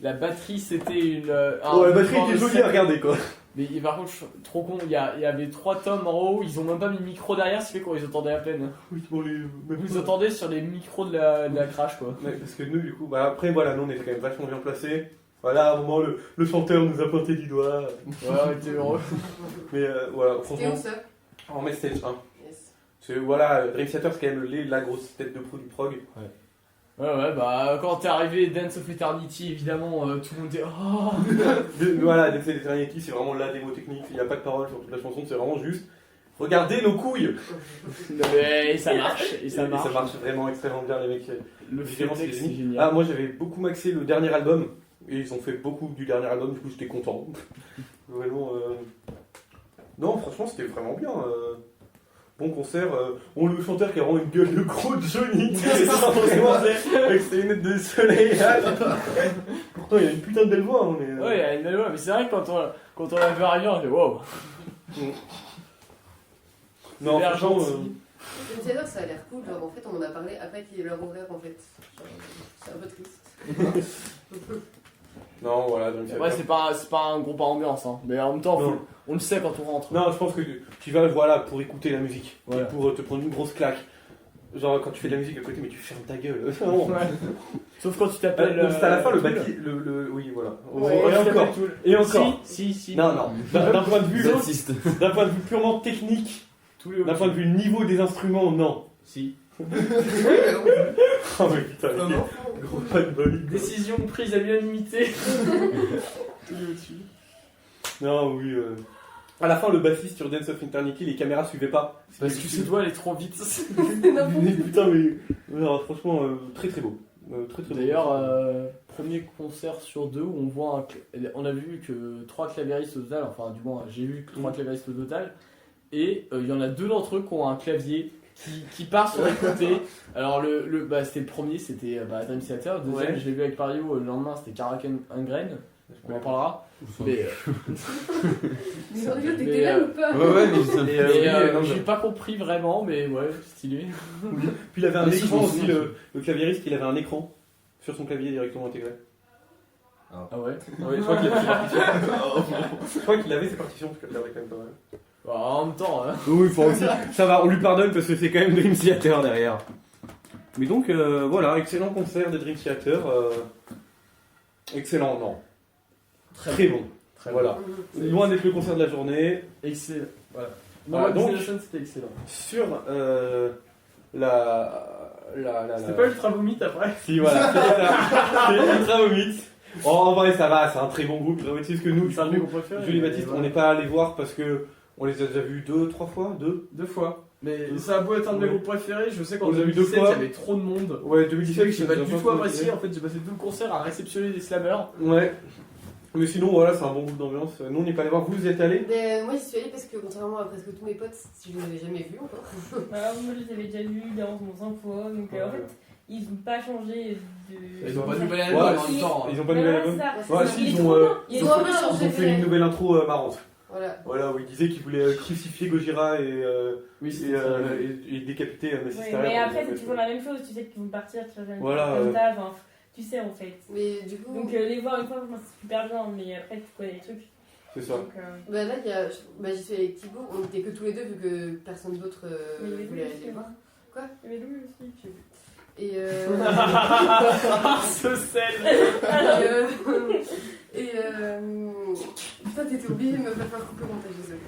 La batterie, c'était une. Oh, la batterie était jolie à regarder, quoi. Mais par contre, je suis trop con, il y avait 3 tomes en haut, ils ont même pas mis le micro derrière, ce qui fait qu'on les entendait à peine. Oui, bon, Vous les entendez sur les micros de la crash, quoi. Ouais, parce que nous, du coup, bah après, voilà, nous, on était quand même vachement bien placés. Voilà, à un moment, le chanteur nous a pointé du doigt. Ouais, on était heureux. Mais voilà, Et franchement, où ça en Main Stage 1. Yes. Parce que voilà, Dream Theater, c'est quand même la grosse tête de pro du prog. Ouais, bah quand t'es arrivé Dance of Eternity, évidemment, tout le monde était. Oh Voilà, Dance of Eternity, c'est vraiment la démo technique. Il n'y a pas de parole sur toute la chanson, c'est vraiment juste regardez nos couilles. Et ça marche, et ça Et marche. ça marche vraiment extrêmement bien, les mecs. Le Vraiment, fait c'est génial. génial. Ah, moi j'avais beaucoup maxé le dernier album. Et ils ont fait beaucoup du dernier album, du coup j'étais content. Vraiment. Non, franchement, c'était vraiment bien. Bon concert. On le chanteur qui a vraiment une gueule de gros Johnny. C'est ça, vraiment, avec ses lunettes de soleil. Pourtant, il a une putain de belle voix. Hein, mais, Ouais, il y a une belle voix, mais c'est vrai que quand on l'a vu arriver, on était wow. Non, C'est l'air franchement. gentil. Dream Theater, ça a l'air cool. Genre, en fait, on en a parlé après qu'il y ait leur horaire, en fait. Genre, c'est un peu triste. Non, voilà. Donc, Ouais, c'est pas un groupe à ambiance, hein. Mais en même temps, Non. on le sait quand on rentre. Non, je pense que tu vas voilà, pour écouter la musique. Voilà. Et pour te prendre une grosse claque. Genre quand tu fais de la musique à côté, mais tu fermes ta gueule. Vraiment. Ouais. Sauf quand tu t'appelles. Donc, c'est à la fin le Tool. bâti. Oui, voilà. Ouais. Et encore. Et encore. Si. Non, non. D'un point de vue, Raciste. d'un point de vue purement technique, Tous les d'un point de vue niveau des instruments, non. Si. Oh mais putain, Non, mais non. gros fanboy. Décision prise à l'unanimité. Tous les au-dessus. Non, oui. À la fin, le bassiste sur Dance of Eternity, les caméras suivaient pas. Parce que ses doigts allaient trop vite. C'est n'importe Mais putain, mais. Non, franchement, très très beau. Très très D'ailleurs, bon. premier concert sur 2 où on voit on a vu que 3 claviéristes au total, enfin du moins j'ai vu que 3 claviéristes au total, et il y en a 2 d'entre eux qui ont un clavier qui part sur les côtés. Alors c'était le premier, c'était Dream Theater, le deuxième Ouais. je l'ai vu avec Mario, le lendemain c'était Caracan Grain, on en parlera. Mais, Mais Mario, t'étais Mais, là ou pas? Ouais, mais ça me Et, fait. non, j'ai mais- pas compris vraiment, mais ouais, stylé. Puis il avait un Mais si, écran je aussi, me le claviériste, il avait un écran sur son clavier directement intégré. Ah ouais. Ouais, je crois qu'il avait ses partitions. Je crois qu'il avait ses partitions, parce qu'il avait quand même pas mal. Bah, en même temps, hein. Oui, faut aussi. Ça va, on lui pardonne parce que c'est quand même Dream Theater derrière. Mais donc, voilà, excellent concert de Dream Theater. Excellent, non. Très bon. Très Voilà. Loin d'être le concert de la journée. Excellent. Voilà. Voilà, Non, donc- Destination, c'était excellent. Sur C'était pas Ultra Vomit après. Si, voilà, c'est Ultra Vomit. En vrai, ça va, c'est un très bon groupe. C'est ce que nous, C'est un de mes groupes préférés. Julie et Baptiste, on n'est pas allé voir parce que on les a déjà vus 2-3 fois. 2 fois. Mais ça a beau être un de mes Ouais. groupes préférés, je sais qu'en On les a vus 2 2017 il fois. y avait trop de monde. Ouais, Tu 2017, sais que j'ai pas du pas tout apprécié, en fait j'ai passé 2 concerts à réceptionner des slammers. Ouais. Mais sinon, voilà, c'est un bon groupe d'ambiance. Nous, on n'est pas allé voir. Vous y êtes allés? Mais moi, j'y suis allée parce que, contrairement à presque tous mes potes, je ne les avais jamais vus encore. Bah, moi, je les avais déjà vus 5 fois, donc en fait, ils n'ont pas changé de. Ils ont pas de nouvel Ouais, album en même temps. Ils ont pas de nouvel album. Ouais, Ouais, c'est si, ça. ils Il est ont, trop bien. ils Ils ont ont fait- bien changé, ils ont fait une nouvelle intro marrante. Voilà. Voilà, où ils disaient qu'ils voulaient crucifier Gojira Oui, et, c'était ça. et décapiter Messi Ouais, Stallone. mais après, c'est toujours la même chose, tu sais qu'ils vont partir, tu reviens Voilà, comme ça, enfin, tu sais en fait. Mais du coup, Donc les voir une fois, je pense que c'est super bien, mais après, tu connais les trucs. C'est ça. Donc, bah là, j'y suis allée avec Thibaut, on était que tous les deux vu que personne d'autre Mais il y avait voulait Louis aller les aussi. voir. il y avait Louis aussi. J'ai vu. Et Ce sel. putain, t'étais obligé de me faire couper mon montage, désolé.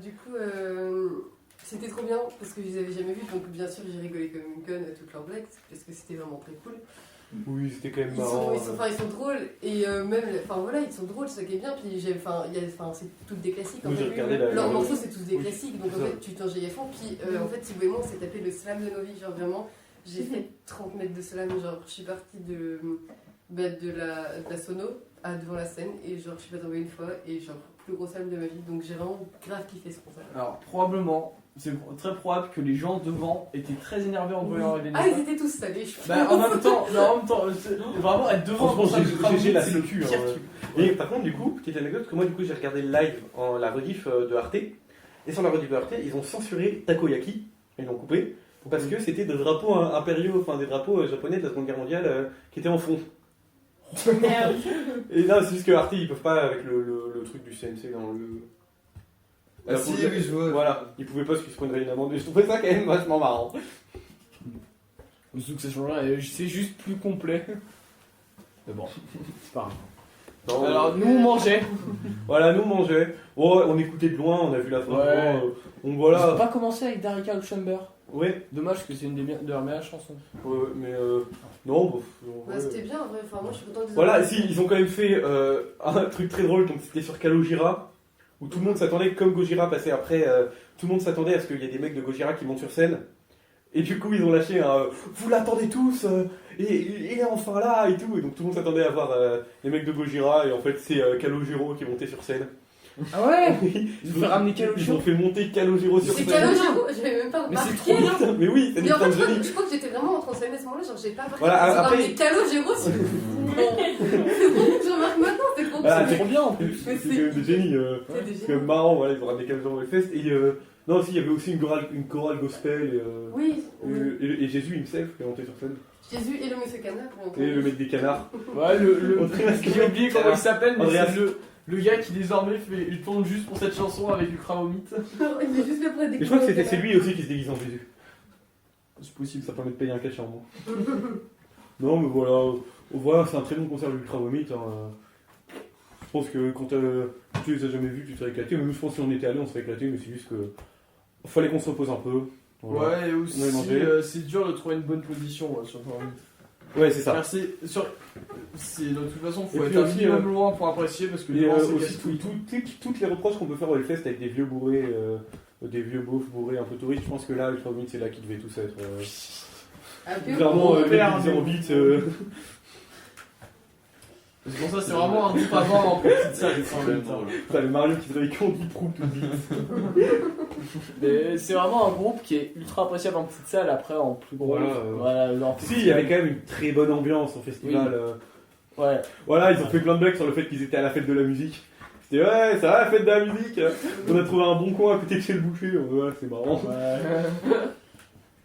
Du coup, c'était trop bien parce que je les avais jamais vus, donc bien sûr j'ai rigolé comme une conne à toutes leurs blagues parce que c'était vraiment très cool. Oui, c'était quand même Ils marrant. sont drôles et voilà, ils sont drôles, c'est ça qui est bien. Puis c'est toutes des classiques. En Moi, j'ai fait. regardé Leurs morceaux, c'est tous des Oui, classiques, donc c'est en ça. fait, tu t'enjailles à fond. Puis en fait, Thibaut et moi, on s'est tapé le slam de nos vies. Genre vraiment, j'ai fait 30 mètres de slam. Genre, je suis partie de la sono devant la scène et genre, je suis pas tombée une fois et genre, plus gros slam de ma vie. Donc j'ai vraiment grave kiffé ce concert. Alors probablement, c'est très probable que les gens devant étaient très énervés en voyant arriver Ah, les ils étaient tous salés, je Bah en même temps, vraiment être devant un Franchement, concert de Ultra j'ai Vomit, la c'est le sécu. pire truc. Et par contre, du coup, petite anecdote, que moi, du coup, j'ai regardé le live en la rediff de Arte. Et sur la rediff de Arte, ils ont censuré Takoyaki. Ils l'ont coupé. Parce que c'était des drapeaux impériaux, enfin des drapeaux japonais de la Seconde Guerre mondiale qui étaient en fond. Merde. Et là, c'est juste que Arte, ils peuvent pas avec le truc du CNC dans le. Ah si, oui, je vois. Voilà, ils pouvaient pas parce qu'ils se prendraient une amende. Et je trouvais ça quand même vachement marrant. Surtout que ça change rien, c'est juste plus complet. Mais bon, c'est pas grave. Non, Alors nous on mangeait. voilà, nous on mangeait. Oh, on écoutait de loin, on a vu la fin. Ouais. On On va voilà. pas commencer avec Darika Chamber. Ouais, Dommage que c'est une de leurs meilleures chansons. mais non, bon, en Bah, vrai, c'était bien en vrai, enfin moi je suis contente de Voilà, si, ils ont quand même fait un truc très drôle, donc c'était sur Kalojira, où tout le monde s'attendait, comme Gojira passait après, tout le monde s'attendait à ce qu'il y ait des mecs de Gojira qui montent sur scène. Et du coup, ils ont lâché un vous l'attendez tous, et il est enfin là, et tout. Et donc tout le monde s'attendait à voir les mecs de Gojira, et en fait, c'est Calogero qui est monté sur scène. Ah ouais. Ils ont fait ramener Ils ont Calogero. fait monter Calogero sur C'est scène. Calogero, j'avais même pas Mais remarqué. c'est trop bien. Mais oui, c'est Mais en fait, une génie. je crois que j'étais vraiment en train de s'aimer à ce moment-là, genre j'ai pas remarqué. Voilà, Ils ont après- ramené Calogero sur je remarque maintenant, c'est trop Ah, cool. C'est trop bien en plus. C'est des génies. C'est des C'est génies. marrant, voilà, ils ont ramené Calogero au Fest. Et non, aussi, il y avait aussi une chorale gospel. Oui, Et Jésus himself qui est monté sur scène. Jésus et le monsieur canard. Et le mec des canards. Ouais, j'ai oublié comment il s'appelle, mais Andreas. c'est le gars qui désormais il tourne juste pour cette chanson avec Ultra Vomit. Il est juste là pour être Et je crois que c'est lui aussi qui se déguise en Jésus. C'est possible, ça permet de payer un cachet en moins. Non, mais voilà, c'est un très bon concert de Ultra Vomit. Je pense que quand tu les as jamais vus, tu t'es éclaté. Mais je pense que si on était allé, on serait éclaté, mais c'est juste que fallait qu'on se repose un peu. Voilà. Ouais, et aussi On avait mangé. c'est dur de trouver une bonne position sur Ultra Vomit. Ouais, c'est ça. Car de toute façon, Et faut puis être un aussi, minimum loin pour apprécier parce que Et devant, c'est aussi casse-couille. toutes les reproches qu'on peut faire au Hellfest avec des vieux bourrés, des vieux beaufs bourrés un peu touristes, je pense que là, Ultra Vomit, c'est là qu'ils devaient tous être. Clairement, les Père, divisés en mais- bits. C'est pour ça, c'est vraiment un groupe avant en petite salle. en même temps. T'as le Mario qui se réveille quand dit prout ou bits. Mais c'est vraiment un groupe qui est ultra appréciable en petite salle, après en plus gros. Voilà, Voilà, genre, Si, il y avait quand même une très bonne ambiance au festival. Ouais. Voilà, ils ont fait plein de blagues sur le fait qu'ils étaient à la fête de la musique. C'était ouais, ça va la fête de la musique. On a trouvé un bon coin à côté de chez le boucher. Ouais, c'est marrant. Ouais.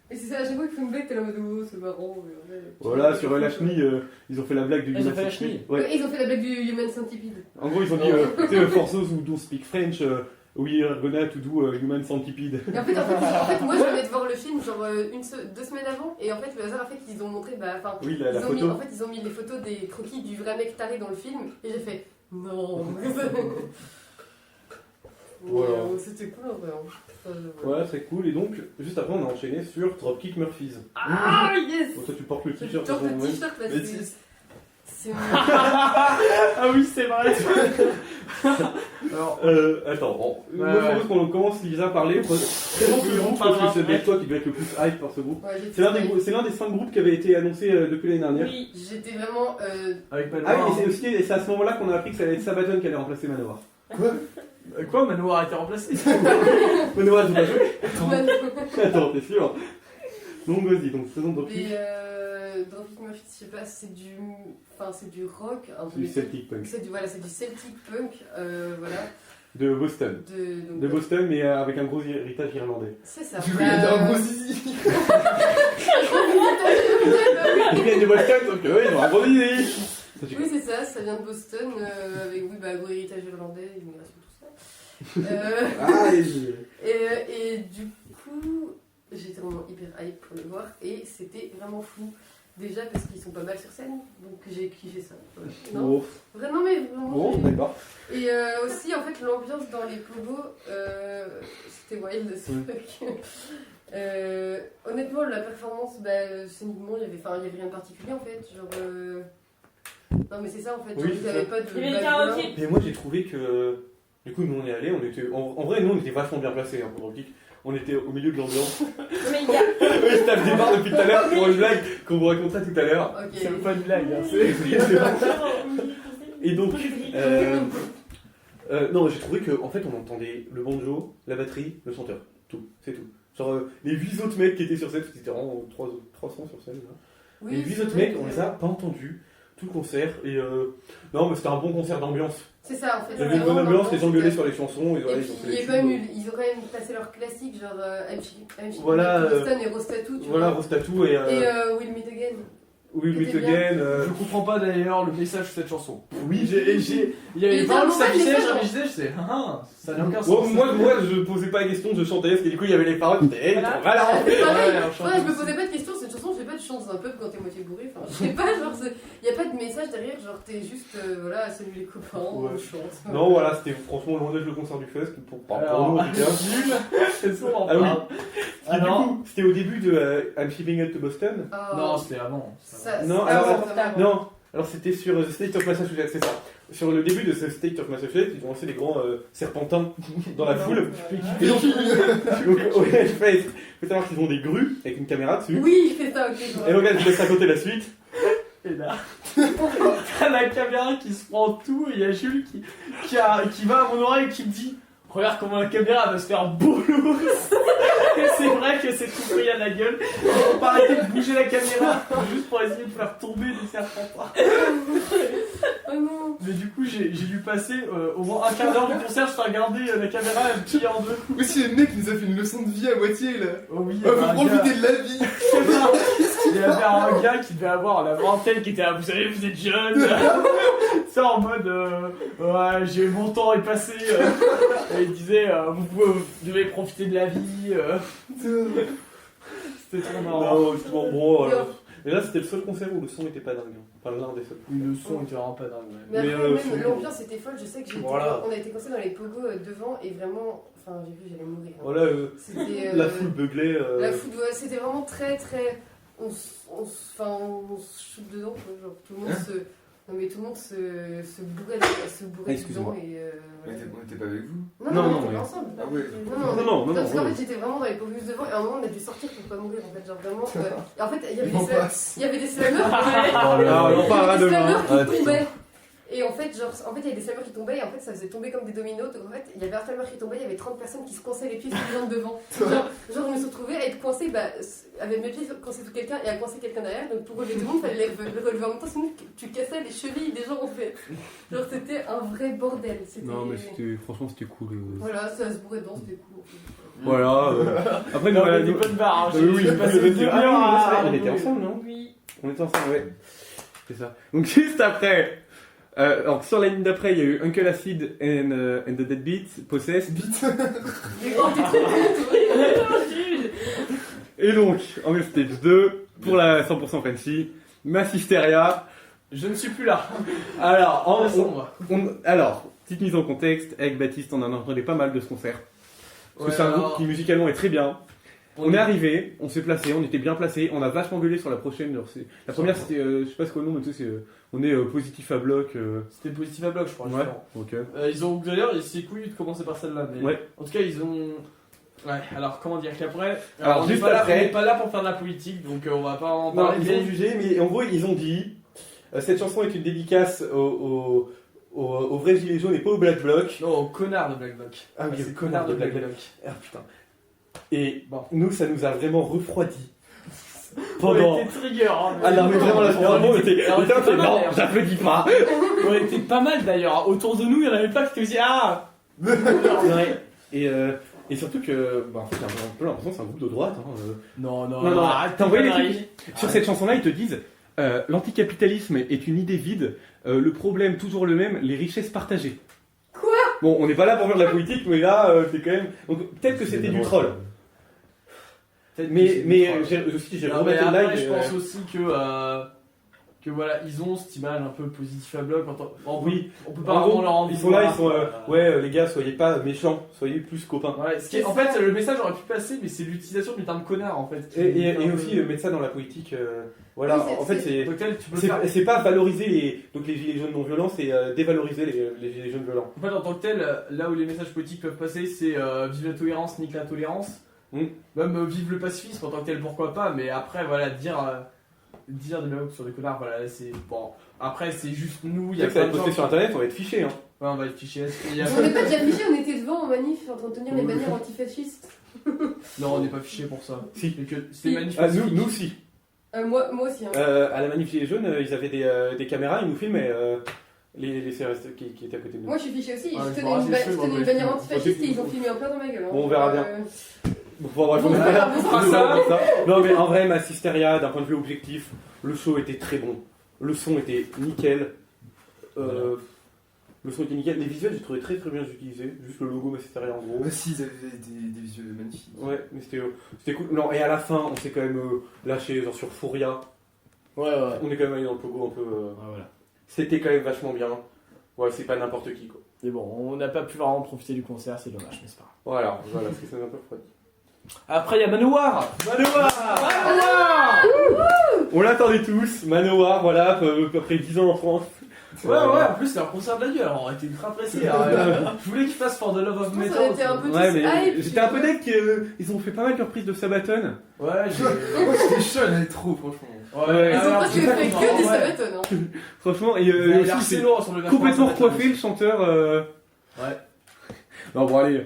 Et c'est ça, à chaque fois qu'ils font une blague, t'es là en mode oh, c'est marrant. Mais ouais. Voilà, sur la chenille, ils ont fait la blague du Ils ont Human fait la Centipede. chenille. Ouais. Ouais, ils ont fait la blague du Human Centipede. En gros, ils ont dit, tu sais, for those who don't speak French, we are gonna to do Human Centipede. Et en fait, moi je venais de voir le film genre 2 semaines avant, et en fait, le hasard a fait qu'ils ont montré, bah, enfin, Oui, la ils ont mis, photo. en fait, ils ont mis les photos des croquis du vrai mec taré dans le film, et j'ai fait non. Voilà. C'était cool en vrai. Hein. Ouais, c'est cool. Et donc, juste après, on a enchaîné sur Dropkick Murphys. Ah yes. Bon, toi, tu portes le Je t-shirt. porte de toute le façon, t-shirt parce Mais que c'est- c'est Ah oui, c'est vrai. Alors, Attends, bon. Ouais, Moi, je propose qu'on commence Lisa à parler. Présente le groupe, parce que c'est peut-être toi qui dois être le plus hype par ce groupe. Ouais, C'est l'un des 5 groupes qui avait été annoncé depuis l'année dernière. Oui. J'étais vraiment. avec Ah Manoir. oui, et c'est à ce moment-là qu'on a appris que ça allait être Sabaton qui allait remplacer Manowar. Quoi, Manoir a été remplacé? Manowar, c'est pas joué. Man- Attends, t'es sûr? Donc, vas-y, donc faisons Dropkick. Mais Dropkick Murphys, je sais pas, c'est du rock, un peu. Du Celtic Punk. C'est du Celtic punk, voilà. De Boston. Donc, De Boston, mais avec un gros héritage irlandais. C'est ça. Du coup, il y a un gros zizi. Ils viennent de Boston, sauf qu'eux, ils ont un gros zizi. Oui, c'est ça, ça vient de Boston, avec oui, bah, gros héritage irlandais, immigration, tout ça. Ah, Et du coup, j'étais vraiment hyper hype pour le voir, et c'était vraiment fou. Déjà parce qu'ils sont pas mal sur scène, donc j'ai kiffé ça. Ouais. Non, Bon, vraiment, mais vraiment. bon, j'ai- d'accord. Et aussi, en fait, l'ambiance dans les pogos, c'était wild as fuck. Honnêtement, la performance, bah, scéniquement, il y avait rien de particulier en fait. Genre, non, mais c'est ça en fait. Oui, Genre, ils c'est avaient ça. pas de. Il y avait le background. karaoké. Mais moi j'ai trouvé que du coup nous on est allés, on était en vrai nous on était vachement bien placés hein, pour Dropkick. On était au milieu de l'ambiance. Mais il y a. Oui, c'était le départ depuis tout à l'heure pour une blague qu'on vous racontera tout à l'heure. Ok. C'est pas une blague, hein. Et donc non j'ai trouvé que en fait on entendait le banjo, la batterie, le chanteur, tout, c'est tout. Genre les 8 autres mecs qui étaient sur scène, parce que c'était vraiment 300 sur scène. Là. Oui, Les 8 c'est autres vrai mecs, que- on les a pas entendus tout le concert et non mais c'était un bon concert d'ambiance. C'est ça en fait. Il y avait une bonne Vraiment, ambiance, les gens gueulaient c'était- sur les chansons, Et ils ont puis, fait il y les a quand même tubes. eu- ils ont quand même passé leur classique, genre I'm Voilà, Boston et Rostatou, tu Voilà, vois. Rostatou et Et We'll Meet Again. We Meet c'était bien. Again. Je comprends pas d'ailleurs le message de cette chanson. Oui, Il y avait Il pas était où un ça mauvais visait, message. je sais, ça n'a aucun Bon, sens. moi, je posais pas la question, je chantais parce que du coup il y avait les paroles, j'étais hey, Voilà. voilà. C'est pareil. Ouais, on chante Ouais, je me aussi. posais pas de questions, cette chanson, je sais pas, tu chantes dans un pub quand t'es moitié bourré, enfin, je sais pas, genre, y a pas de message derrière, genre, t'es juste, voilà, salut les copains, on Ouais. chante. Non, voilà, c'était franchement loin d'être le concert du fest, pour nous Alors, en tout cas. nul, c'est ça, on en Ah oui. parle. Et du non. coup, c'était au début de I'm Shipping It to Boston. Oh, Non, c'était avant. ça, Non, c'est alors, insupportable. Non, alors c'était sur The State of Massachusetts, c'est ça. Sur le début de The State of Massachusetts, ils ont lancé des grands serpentins dans la foule. Et donc, au Hellfest, faut savoir qu'ils ont des grues avec une caméra dessus. Oui, je fais ça, ok, je vois. Et donc là, je vous laisse raconter la suite. Et là, t'as la caméra qui se prend tout et il y a Jules qui va à mon oreille et qui me dit regarde comment la caméra va se faire boulot. Et c'est vrai que c'est tout brillé à la gueule. Ils vont pas arrêter de bouger la caméra juste pour essayer de faire tomber des serpentins. Oh non. Mais du coup, j'ai dû passer au moins un quart d'heure du concert, je t'ai regardé la caméra pliée en deux. Aussi, le mec nous a fait une leçon de vie à moitié là. Oh oui, il y Ah, avait faut un gars- profiter de la vie. il y avait un gars qui devait avoir la vingtaine qui était là, vous savez, vous êtes jeune. Ça en mode, ouais, mon temps est passé. Et il disait, vous devez profiter de la vie. C'était trop marrant. Non, justement, bon, voilà. Mais là, c'était le seul concert où le son était pas dingue. hein. Enfin, l'un des seuls. Le son était vraiment pas dingue. Ouais. Mais Mais, après, son- même l'ambiance était folle, je sais que Voilà. on a été coincés dans les pogos devant, et vraiment, enfin, j'ai vu, j'allais mourir. hein. Voilà, C'était, la foule beuglait. La foot, ouais, c'était vraiment très très. On se shoot dedans, quoi, genre tout le monde Non mais tout le monde se bourrait Excuse-moi. dedans et On était pas avec vous? non, Non, on non, était mais- pas ensemble. Ah ouais. Non, parce qu'en non. fait j'étais vraiment dans les pauvres devant et à un moment on a dû sortir pour pas mourir en fait, genre vraiment. Et en fait il y avait On des passe. il y avait des slammers. Oh là, on en parlera Il y avait des demain. slammers Ah, qui putain. tombaient. Et en fait, il y avait des slammers qui tombaient et en fait ça faisait tomber comme des dominos. Donc en fait, il y avait un slammer qui tombait, il y avait 30 personnes qui se coinçaient les pieds sur les gens de devant. Genre je me suis retrouvée à être coincée, avec mes pieds coincés sous quelqu'un et à coincer quelqu'un derrière. Donc pour relever tout le monde, il fallait le relever en même temps, sinon tu cassais les chevilles des gens en fait. Genre c'était un vrai bordel. Non, mais franchement, c'était cool. Voilà, ça se bourrait dedans, c'était cool. En fait. Voilà. Après, nous, Non, voilà, mais nous- pas de barre. Oui, oui, j'ai passé oui, 2 ah, heures oui, à. on était ensemble, non? Oui. On était ensemble, ouais. C'est ça. Donc, juste après, alors, sur la ligne d'après, il y a eu Uncle Acid and the Dead Beats, Possessed. Mais oh, t'es trop con, Et donc, en stage 2, pour la 100% Frenchy, Mass Hysteria. Je ne suis plus là. Alors, Sombre. petite mise en contexte, avec Baptiste, on en entendait pas mal de ce concert. Parce que Ouais, c'est un alors, groupe qui musicalement est très bien. On est arrivé, on s'est placé, on était bien placé, on a vachement gueulé sur la prochaine. Alors, la première, c'était, je sais pas ce qu'au nom, mais tu sais, on est positif à bloc. C'était positif à bloc, je crois. Ouais, justement. ok. Ils ont d'ailleurs, c'est couillu de commencer par celle-là. Mais Ouais. En tout cas, ils ont. Ouais, alors comment dire qu'après. Alors, on n'est juste pas, après- on n'est pas là pour faire de la politique, donc on va pas en Non, parler. ils ont jugé, mais en gros, ils ont dit cette chanson est une dédicace aux vrais gilets jaunes et pas aux Black Bloc. Non, au connard de Black Bloc. Ah oui, c'est le connard de Black Bloc. Ah putain. Et Bon. nous, ça nous a vraiment refroidi. On était trigger. Hein, Ah non, mais vraiment, là, vraiment, on était. on était pas mal, Non, d'ailleurs. j'applaudis pas. On était pas mal d'ailleurs. Autour de nous, il y en avait pas qui étaient aussi. Ah Ouais. Et surtout que, en fait, j'ai un peu l'impression que c'est un groupe de droite. Hein. Non, Non, arrête, t'as envoyé les conneries. Sur cette chanson-là, ils te disent l'anticapitalisme est une idée vide, le problème toujours le même, les richesses partagées. Quoi? Bon, on n'est pas là pour faire de la politique, mais là, c'est quand même. Donc, peut-être que c'était du troll. Mais j'ai Non, mais remetté le après, live. je pense aussi que voilà, ils ont cette image un peu positif à bloc. Oui. On peut pas En vraiment gros, leur en ils sont là, ils sont. vouloir. Ouais, les gars, soyez pas méchants, soyez plus copains. Ouais, en fait, le message aurait pu passer, mais c'est l'utilisation du terme connard en fait. Et aussi mettre ça dans la politique. Voilà, Oui, en fait, c'est. Cocktail, tu peux le faire. C'est pas valoriser les gilets jaunes non violents, c'est dévaloriser les gilets jaunes violents. En fait, en tant que tel, là où les messages politiques peuvent passer, c'est vive la tolérance, nique la tolérance. Même vive le pacifisme en tant que tel, pourquoi pas, mais après, voilà, dire des mecs sur des connards, voilà, c'est. Bon, après, c'est juste nous, il y a Ça va plein être de gens. posté sur internet, on va être fiché. Hein. Ouais, on va être fichés. Il y a- On n'est pas déjà fichés, on était devant en manif en train de tenir les bannières antifascistes. Non, on n'est pas fichés pour ça. Si. C'est que Si. c'est magnifique. Nous si. Moi aussi. Hein. À la manif Gilets jaunes, ils avaient des caméras, ils nous filmaient les CRS qui étaient à côté de nous. Moi je suis fichée aussi, Ouais, je je tenais me une, rassure, je moi, tenais une je- bannière antifasciste moi, et ils ont filmé en plein dans ma gueule. Hein. Bon, on verra bien. Bon, bref, Bon, on est pas là. on fera on ça. verra ça. Non, mais en vrai, Mass Hysteria, d'un point de vue objectif, le show était très bon. Le son était nickel. Le son était nickel. Les visuels, j'ai trouvé très très bien utilisés. Juste le logo Mass Hysteria en gros. Bah si, ils avaient des visuels magnifiques. Ouais, mais c'était cool. Non, et à la fin, on s'est quand même lâché genre sur Fouria. Ouais. On est quand même allé dans le pogo un peu. Voilà. C'était quand même vachement bien. Ouais, c'est pas n'importe qui quoi. Mais bon, on n'a pas pu vraiment profiter du concert, c'est dommage, mais c'est pas grave. Voilà, c'est ça un peu froid. Après, il y a Manowar. On l'attendait tous, Manowar, voilà, après 10 ans en France. Ouais, en plus, c'était un concert de la gueule, alors on était ultra pressés. Je voulais qu'ils fassent For the Love of Je pense Metal. qu'on était un peu tous Ouais, mais hype. j'étais un peu deck qu'ils ont fait pas mal de reprises de Sabaton. Ouais, j'ai. Moi j'étais chaud, elle allait trop, franchement. Ouais, Ils ont presque j'ai fait que des ouais. Sabaton. Hein. Franchement, et Il a aussi, l'air c'est lourd sur le vachement complètement Sabaton. recoiffé le chanteur. Ouais. Non, bon, allez.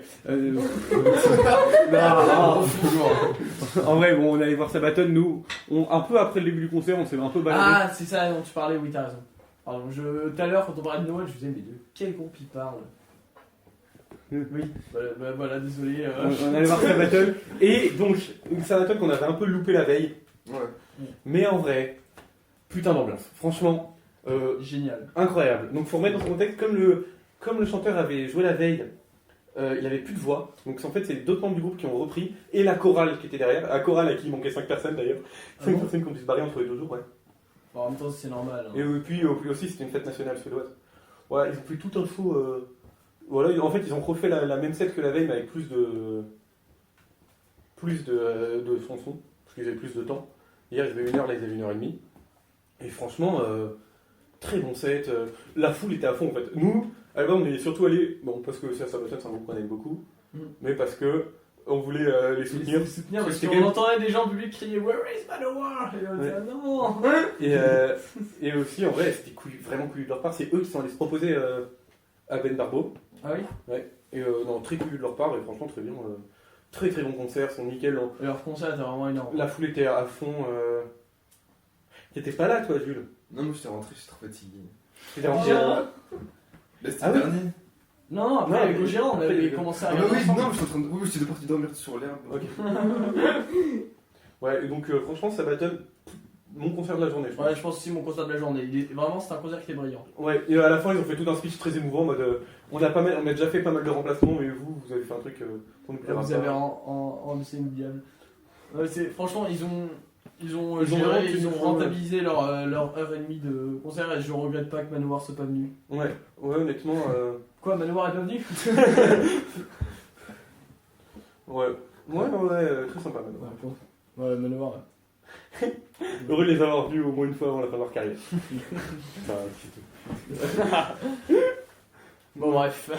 En vrai, bon, on allait voir Sabaton, nous, un peu après le début du concert, on s'est un peu baladé. Ah, c'est ça dont tu parlais, oui, t'as raison. Pardon, tout à l'heure, quand on parlait de Noël, je me disais, mais de quel groupe il parle? Oui, voilà, désolé. On allait voir Sabaton. Et donc, Sabaton qu'on avait un peu loupé la veille. Ouais. Mais en vrai, putain d'ambiance. Franchement, Génial. incroyable. Donc, faut remettre dans son contexte, comme le chanteur avait joué la veille, il avait plus de voix. Donc, en fait, c'est d'autres membres du groupe qui ont repris. Et la chorale qui était derrière. La chorale à qui il manquait 5 personnes d'ailleurs. 5 bon personnes qui ont dû se barrer entre les 2 jours, ouais. Bon, en même temps, c'est normal. Hein. Et puis aussi, c'était une fête nationale suédoise. Voilà, ils ont fait tout un show. Voilà, en fait, ils ont refait la même set que la veille, mais avec plus de chansons, parce qu'ils avaient plus de temps. Hier, ils avaient 1 heure, là, ils avaient 1 heure et demie. Et franchement, très bon set. La foule était à fond en fait. Nous, à l'album, on est surtout allés, bon, parce que Sabaton, c'est un groupe qu'on aime beaucoup, mais parce que on voulait les soutenir. Les soutenir parce C'était qu'on quand même- entendait des gens publics crier Where is Manowar? Et on Ouais. disait non. Et aussi, en vrai, c'était vraiment couillu de leur part. C'est eux qui sont allés se proposer à Ben Barbeau. Ah oui? Et non, très couillu de leur part, et franchement, très bien. Très très bon concert, sont nickel. Et leur concert était vraiment énorme. La foule était à fond. T'étais pas là, toi, Jules? Non, moi j'étais rentré, j'étais trop fatigué. T'étais en Gojira? Là, c'était Ah le oui. dernier. Non, après Non, avec mais- Gojira, on après, avait les- commencé à Ah bah regarder oui, ensemble. non, j'étais en train de. Oui, j'étais parti dormir sur l'herbe. Ok. Ouais, et donc franchement, Sabaton, mon concert de la journée, je pense. Ouais, je pense aussi mon concert de la journée. Vraiment, c'était un concert qui était brillant. Ouais, et à la fin, ils ont fait tout un speech très émouvant en mode on a déjà fait pas mal de remplacements, mais vous avez fait un truc qu'on ne plaira Vous pas. avez en c'est une diable. Ouais, franchement, ils ont Ils ont géré, vraiment ils ont tenu- rentabilisé leur heure et demie de concert et je regrette pas que Manowar soit pas venu. Ouais, honnêtement. Quoi, Manowar est pas venu? Ouais, très sympa maintenant. Ouais, Manowar. Heureux de les avoir vus au moins une fois avant la fin de leur carrière. Enfin, c'est tout. Bon, bref.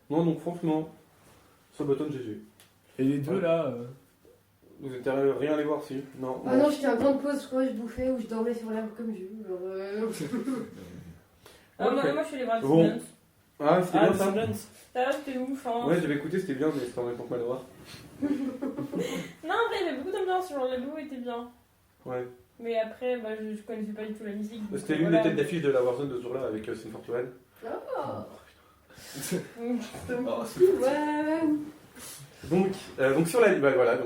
Non, donc franchement, Sabaton GG. Et les deux là. Vous êtes rien allé voir si? Non. Ah non, j'étais en grande pause, je crois que je bouffais ou je dormais sur l'herbe comme Jules. Ah, Ok. moi je suis allée voir Bon. Descendants. Ah, c'était bien ça? Ça va, c'était ouf. Hein. Ouais, j'avais écouté, c'était bien, mais c'était en même temps que Manoir. Non, en vrai, il y avait beaucoup d'ambiance. Genre, la BO était bien. Ouais. Mais après, bah, je connaissais pas du tout la musique. donc, C'était l'une voilà. des têtes d'affiche de la Warzone de ce jour-là avec Sin Fortuan. Ouais. Donc sur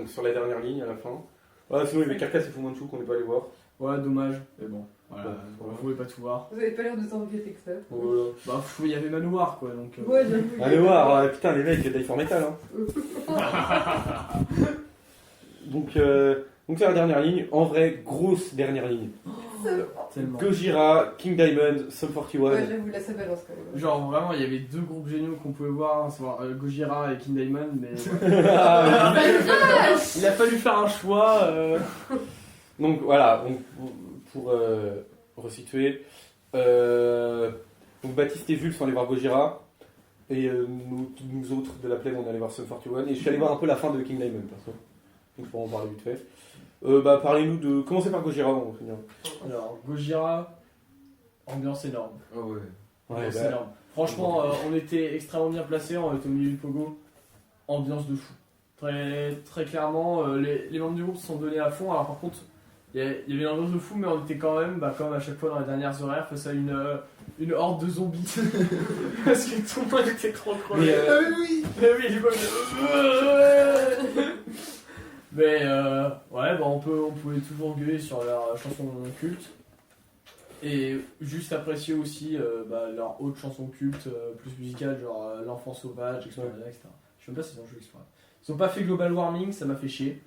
sur la dernière ligne à la fin. Voilà, sinon il y avait Carcass et Fu Manchu qu'on n'est pas allé voir. Ouais, dommage. Mais bon, voilà. Ouais, Vous pouvez pas tout voir. Vous avez pas l'air de tant regretter que ça. Voilà. Bah, il y avait Manowar quoi donc. Ouais, j'avoue. Allez voir, putain les mecs, Die for Metal. Hein. Donc c'est la dernière ligne. En vrai, grosse dernière ligne. Tellement. Gojira, King Diamond, Sum 41. Ouais, j'avoue, là ça balance quand même. Genre vraiment, il y avait deux groupes géniaux qu'on pouvait voir, à savoir Gojira et King Diamond, mais Ah, il a fallu faire un choix. Donc voilà, pour resituer, donc Baptiste et Jules sont allés voir Gojira, et nous autres de la plèbe on est allés voir Sum 41, et je suis allé voir un peu la fin de King Diamond, perso. Donc je pourrais en parler vite fait. Parlez-nous de... Commencez par Gojira, on va finir. Alors, Gojira, ambiance énorme. Ah ouais. Ambiance bah, énorme. Franchement, on était extrêmement bien placés, on était au milieu du pogo. Ambiance de fou. Très, très clairement, les membres du groupe se sont donnés à fond. Alors par contre, il y avait une ambiance de fou, mais on était quand même, comme à chaque fois dans les dernières horaires, face à une horde de zombies. Parce que tout le monde était trop crevé. Mais, Ah oui, oui. Mais oui, du coup, mais ouais, on pouvait toujours gueuler sur leur chanson culte. Et juste apprécier aussi leur autre chanson culte, plus musicale, genre L'Enfant Sauvage, etc. etc. Je sais même pas s'ils ont joué exprès. Ils ont pas fait Global Warming, ça m'a fait chier.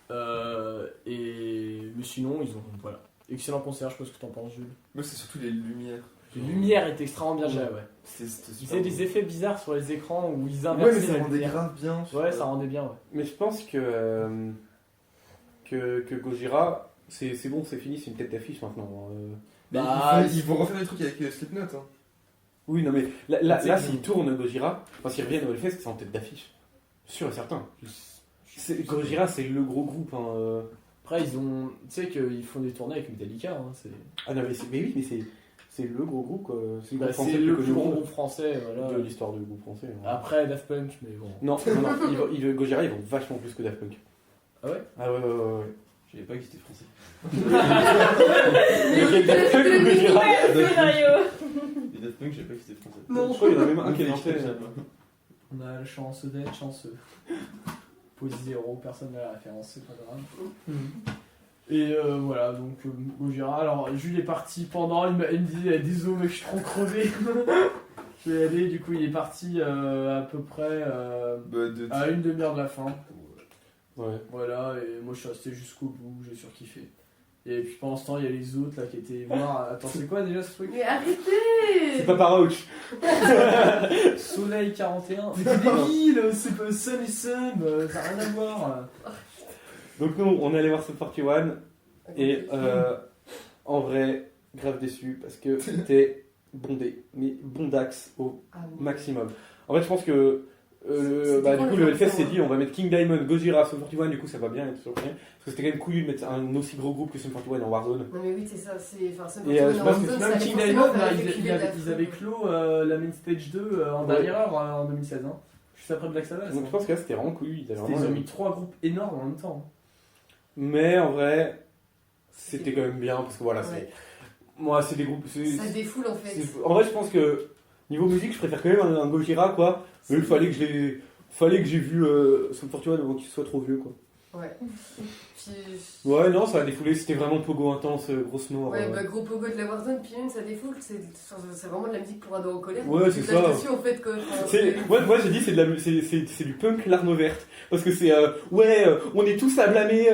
Mais sinon, ils ont. Voilà. Excellent concert, je sais pas ce que t'en penses, Jules. Moi, c'est surtout les lumières. Les lumières étaient extrêmement bien gérées, ouais. C'était Ils super. faisaient des effets bizarres sur les écrans où ils Ouais, mais inversaient ça la rendait lumière. grave bien. je sais Ouais, pas. ça rendait bien, ouais. mais je pense que Gojira, c'est bon, c'est fini, c'est une tête d'affiche maintenant. Mais Bah, ils vont refaire des trucs avec Slipknot. Hein. Oui, non mais là C'est s'ils tournent Gojira, parce qu'ils reviennent au Hellfest, c'est en tête d'affiche. Sûr et certain. Gojira, c'est le gros groupe. Hein. Après, ils ont. Tu sais qu'ils font des tournées avec Metallica. Hein, c'est Ah non, mais oui, mais c'est le gros groupe, quoi. C'est le groupe français c'est le le plus plus connu au gros monde groupe français. Voilà. de l'histoire du groupe français. Hein. Après Daft Punk, mais bon. Non, Gojira, ils vont vachement plus que Daft Punk. Ah ouais? Ah ouais. Je savais pas qu'ils étaient français. Daft Punk ou Gojira Scénario. Les Daft Punk, je savais pas qu'ils étaient français. Non, je crois qu'il y en a même un qui est français. On a la chance d'être chanceux. Pause 0, personne n'a la référence, c'est pas grave. Et voilà, donc Gojira. Alors, Jules est parti pendant, il me disait désolé, mec, je suis trop crevé. Je vais y aller, du coup, il est parti à peu près à une demi-heure de la fin. Ouais. Voilà, et moi je suis resté jusqu'au bout, j'ai surkiffé. Et puis pendant ce temps, il y a les autres là qui étaient voir. Attends, c'est quoi déjà ce truc? Mais arrêtez! C'est pas Parouch. Soleil 41. Mais t'es débile, c'est pas Sun et Sun, ça n'a rien à voir. Donc nous, on est allé voir ce 41 et en vrai, grave déçu parce que c'était bondé, mais bondax au Ah, bon. maximum. En fait, je pense que C'était du quand coup, le le Hellfest concert, s'est dit on va mettre King Diamond, Gojira, Sum 41, du coup, ça va bien être sur le premier. Parce que c'était quand même couillu de mettre un aussi gros groupe que Sum 41 en Warzone. Non, mais oui, c'est ça. Enfin, ça Et, je pense que Même King Diamond, ils avaient clos la main stage 2 en dernière heure en 2016. Hein. Juste après Black Sabbath. Donc je pense que là, c'était vraiment couillu. Ils avaient Ils vraiment- ont mis 3 groupes énormes en même temps. Mais en vrai, c'était quand même bien parce que voilà, Ouais. moi, c'est des groupes. Ça défoule en fait. En vrai, je pense que niveau musique, je préfère quand même un Gojira, quoi. Mais il fallait que j'ai vu Sum 41 avant qu'il soit trop vieux, quoi. Ouais. Puis, Ouais, non, ça a défoulé, c'était vraiment pogo intense, grosse mort. ouais, bah, gros pogo de la Warzone, puis même ça défoule, c'est vraiment de la musique pour ados en colère. Ouais, c'est Tu ça. lâches dessus en fait quoi. Enfin, Moi j'ai dit c'est du punk larme verte parce que c'est on est tous à blâmer,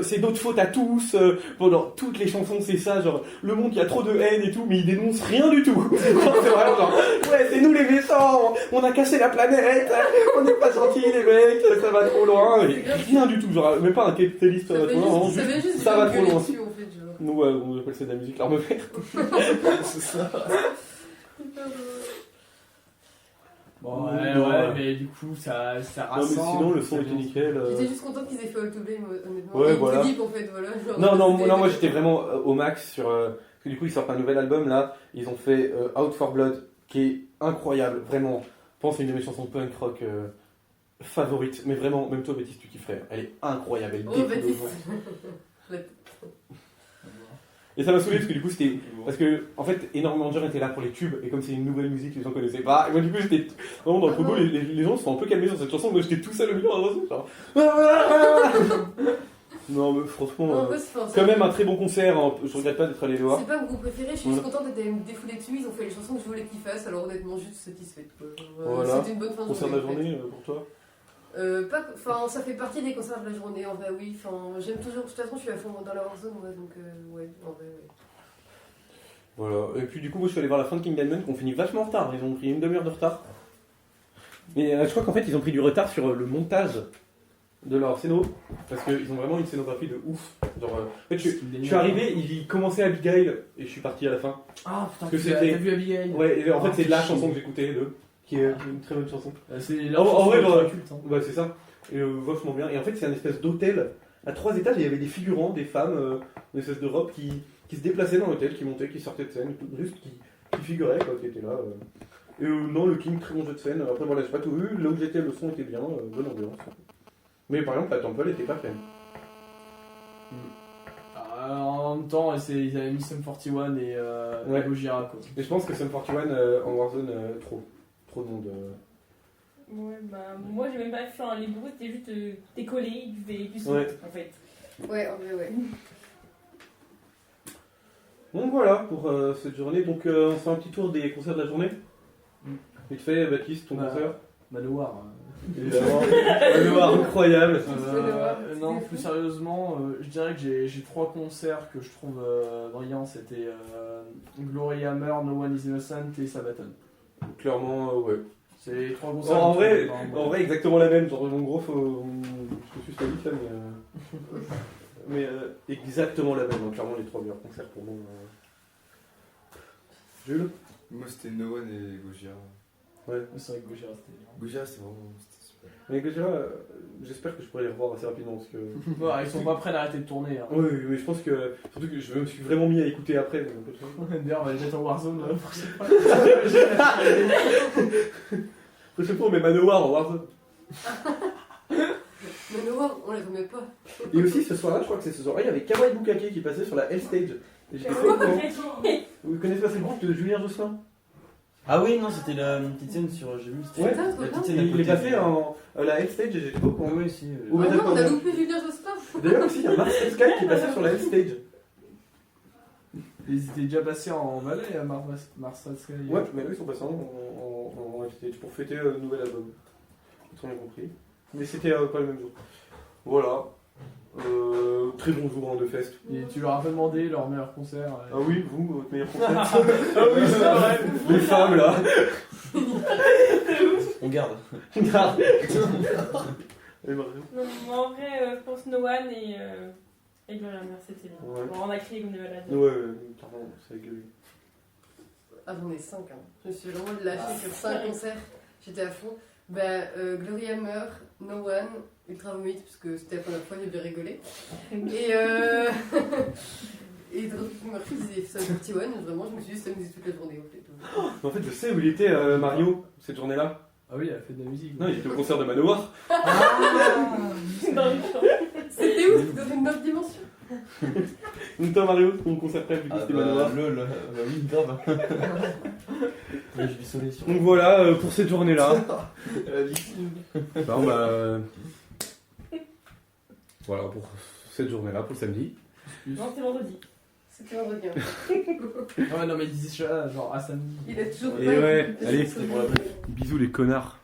c'est notre faute à tous. Pendant toutes les chansons c'est ça, genre le monde il y a trop de haine et tout, mais ils dénoncent rien du tout. C'est vraiment genre ouais c'est nous les méchants, on a cassé la planète, on n'est pas gentils les mecs, ça va trop loin. Et rien du tout, genre même pas un capitaliste. ça fait juste ça va trop gueuler loin. dessus en fait. Genre. Nous on appelle ça de la musique larme verte. C'est ça. Bon, Ouais, ouais, mais du coup, ça Non mais rassemble. sinon le son c'est était bien. nickel. J'étais juste contente qu'ils aient fait Autoblame honnêtement. Ouais, Et voilà. Deep, en fait, voilà. Genre, Non, moi j'étais vraiment au max sur. Parce que du coup, ils sortent un nouvel album là. Ils ont fait Out for Blood, qui est incroyable, vraiment. Je pense que c'est une de mes chansons punk rock favorites. Mais vraiment, même toi, Baptiste, tu kifferais. Elle est incroyable, elle Oh, défoule aux Baptiste. gens. Et ça m'a saoulé parce que du coup, c'était. Parce que, en fait, énormément de gens étaient là pour les tubes. Et comme c'est une nouvelle musique, les gens connaissaient pas. Et moi, du coup, j'étais. Vraiment, dans le pogo, les gens se sont un peu calmés sur cette chanson. Moi, j'étais tout seul au milieu, genre. Non, mais franchement. Non, en vrai, c'est Quand même un très bon concert, hein. Je regrette pas d'être allé le voir. C'est pas mon groupe préféré, je suis juste contente d'être me défouler dessus. Ils ont fait les chansons que je voulais qu'ils fassent, alors honnêtement, juste satisfaite. Quoi. Voilà. C'était une bonne fin de Concert de la journée. journée pour toi Enfin, ça fait partie des concerts de la journée, en vrai, oui. Enfin, j'aime toujours, de toute façon, je suis à fond dans la Warzone, ouais, donc ouais, en vrai, ouais. Voilà. Et puis du coup, moi je suis allé voir la fin de King Diamond, qu'on finit vachement en retard. Ils ont pris une demi-heure de retard. Mais je crois qu'en fait, ils ont pris du retard sur le montage de leur scéno. Parce qu'ils ont vraiment une scénographie de ouf. Genre, en fait, je suis arrivé, il commençait Abigail et je suis parti à la fin. Ah putain, Parce que t'as c'était- vu Abigail? Ouais, et en fait, Ah, c'est la chier. chanson que j'écoutais, qui est une très bonne chanson. C'est En vrai, leur genre, culte. Hein. Ouais, c'est ça. Et vachement bien. Et en fait, c'est un espèce d'hôtel à 3 étages et il y avait des figurants, des femmes, une espèce de robe qui se déplaçaient dans l'hôtel, qui montaient, qui sortaient de scène, juste qui figuraient, quoi, qui étaient là. Et non, le King, très bon jeu de scène. Après, voilà, j'ai pas tout vu. Là où j'étais, le son était bien, bonne ambiance. Mais par exemple, la Temple était pas pleine. En même temps, ils avaient mis Sum 41 et Ouais. Gojira quoi. Et je pense que Sum 41 en Warzone, trop de monde. Ouais, bah, moi j'ai même pas fait les bruits, c'était juste décoller, du son Ouais. en fait. Ouais, en vrai, ouais. Donc voilà pour cette journée. Donc on fait un petit tour des concerts de la journée. Vite fait, Baptiste, ton Bah, concert. Manowar. Évidemment. Manowar, incroyable. Non, plus sérieusement, je dirais que j'ai 3 concerts que je trouve brillants. C'était Glory Hammer, No One Is Innocent et Sabaton. Clairement, ouais. C'est les 3 concerts. En que vrai, je trouve vraiment en vrai, exactement la même. Genre, en gros, je suis solide, mais exactement la même. Donc, clairement, les 3 meilleurs concerts pour moi. Jules. Moi c'était No One et Gojira. Ouais. C'est vrai que Gojira c'était bien. Gojira c'était vraiment c'était super. Mais déjà, j'espère que je pourrai les revoir assez rapidement parce que. Ouais, ils sont pas prêts d'arrêter de tourner. Hein. Oui, mais je pense que. Surtout que je me suis vraiment mis à écouter après. Donc, D'ailleurs, on va les mettre en Warzone la prochaine fois. prochaine fois, on met Manowar en Warzone. Manowar, on les remet pas. Et aussi, ce soir-là, je crois que c'est ce soir-là, il y avait Kawaii Bukake qui passait sur la L-Stage. Et j'étais pas au courant. Vous connaissez pas ce groupe de Julien Josselin? Ah oui, non, c'était la petite scène sur. J'ai vu, c'était Ouais. Putain, la trop petite bien. scène à Il est côté passé du- en la L-Stage et j'étais pas au courant. Oui, oui, si. Au Ah Metal non, on a Corner. loupé Julien Jospin. D'ailleurs aussi, il y a Marcel Sky qui est passé sur la L-Stage. Ils étaient déjà passés en Valais à Marcel Sky. Ouais, mais eux ils sont passés en L-Stage pour fêter le nouvel album. J'ai bien compris. Mais c'était pas le même jour. Voilà. Très bon jour de fest. Et tu leur as pas demandé leur meilleur concert. Ah oui, vous, votre meilleur concert. Ah oui, c'est vrai. Les femmes là. On garde. Regarde. Et Marion. Non, moi, en vrai, je pense No One et Et Gloria Meur, c'était bien. Ouais. Bon, on a crié comme des malades. Ouais, clairement, c'est avec lui. Ah, j'en ai 5. Hein. Je me suis vraiment lâchée sur 5 concerts. J'étais à fond. Gloria Meur, No One, Ultra Vomit, parce que c'était la première fois, j'ai bien rigolé. Et Dropkick Murphys et Sum 41, vraiment, je me suis juste amusée toute la journée en fait. En fait, je sais où il était, Mario, cette journée-là. Ah oui, elle a fait de la musique. Non, il était au concert de Manowar. Dans le champ. C'était ouf, dans une autre dimension. Donc toi, Mario, ton concert préf, du coup, c'était Manowar. lol, oui, grave. Ouais, je vis soleil sur. Donc voilà, pour cette journée-là. La victime. Voilà, pour cette journée-là, pour le samedi. Non, c'était vendredi. C'était vendredi. Ouais, non, mais il disait ça genre à samedi. Il a toujours Et pas ouais, écouté allez, son c'était pour la souvenir. Bisous les connards.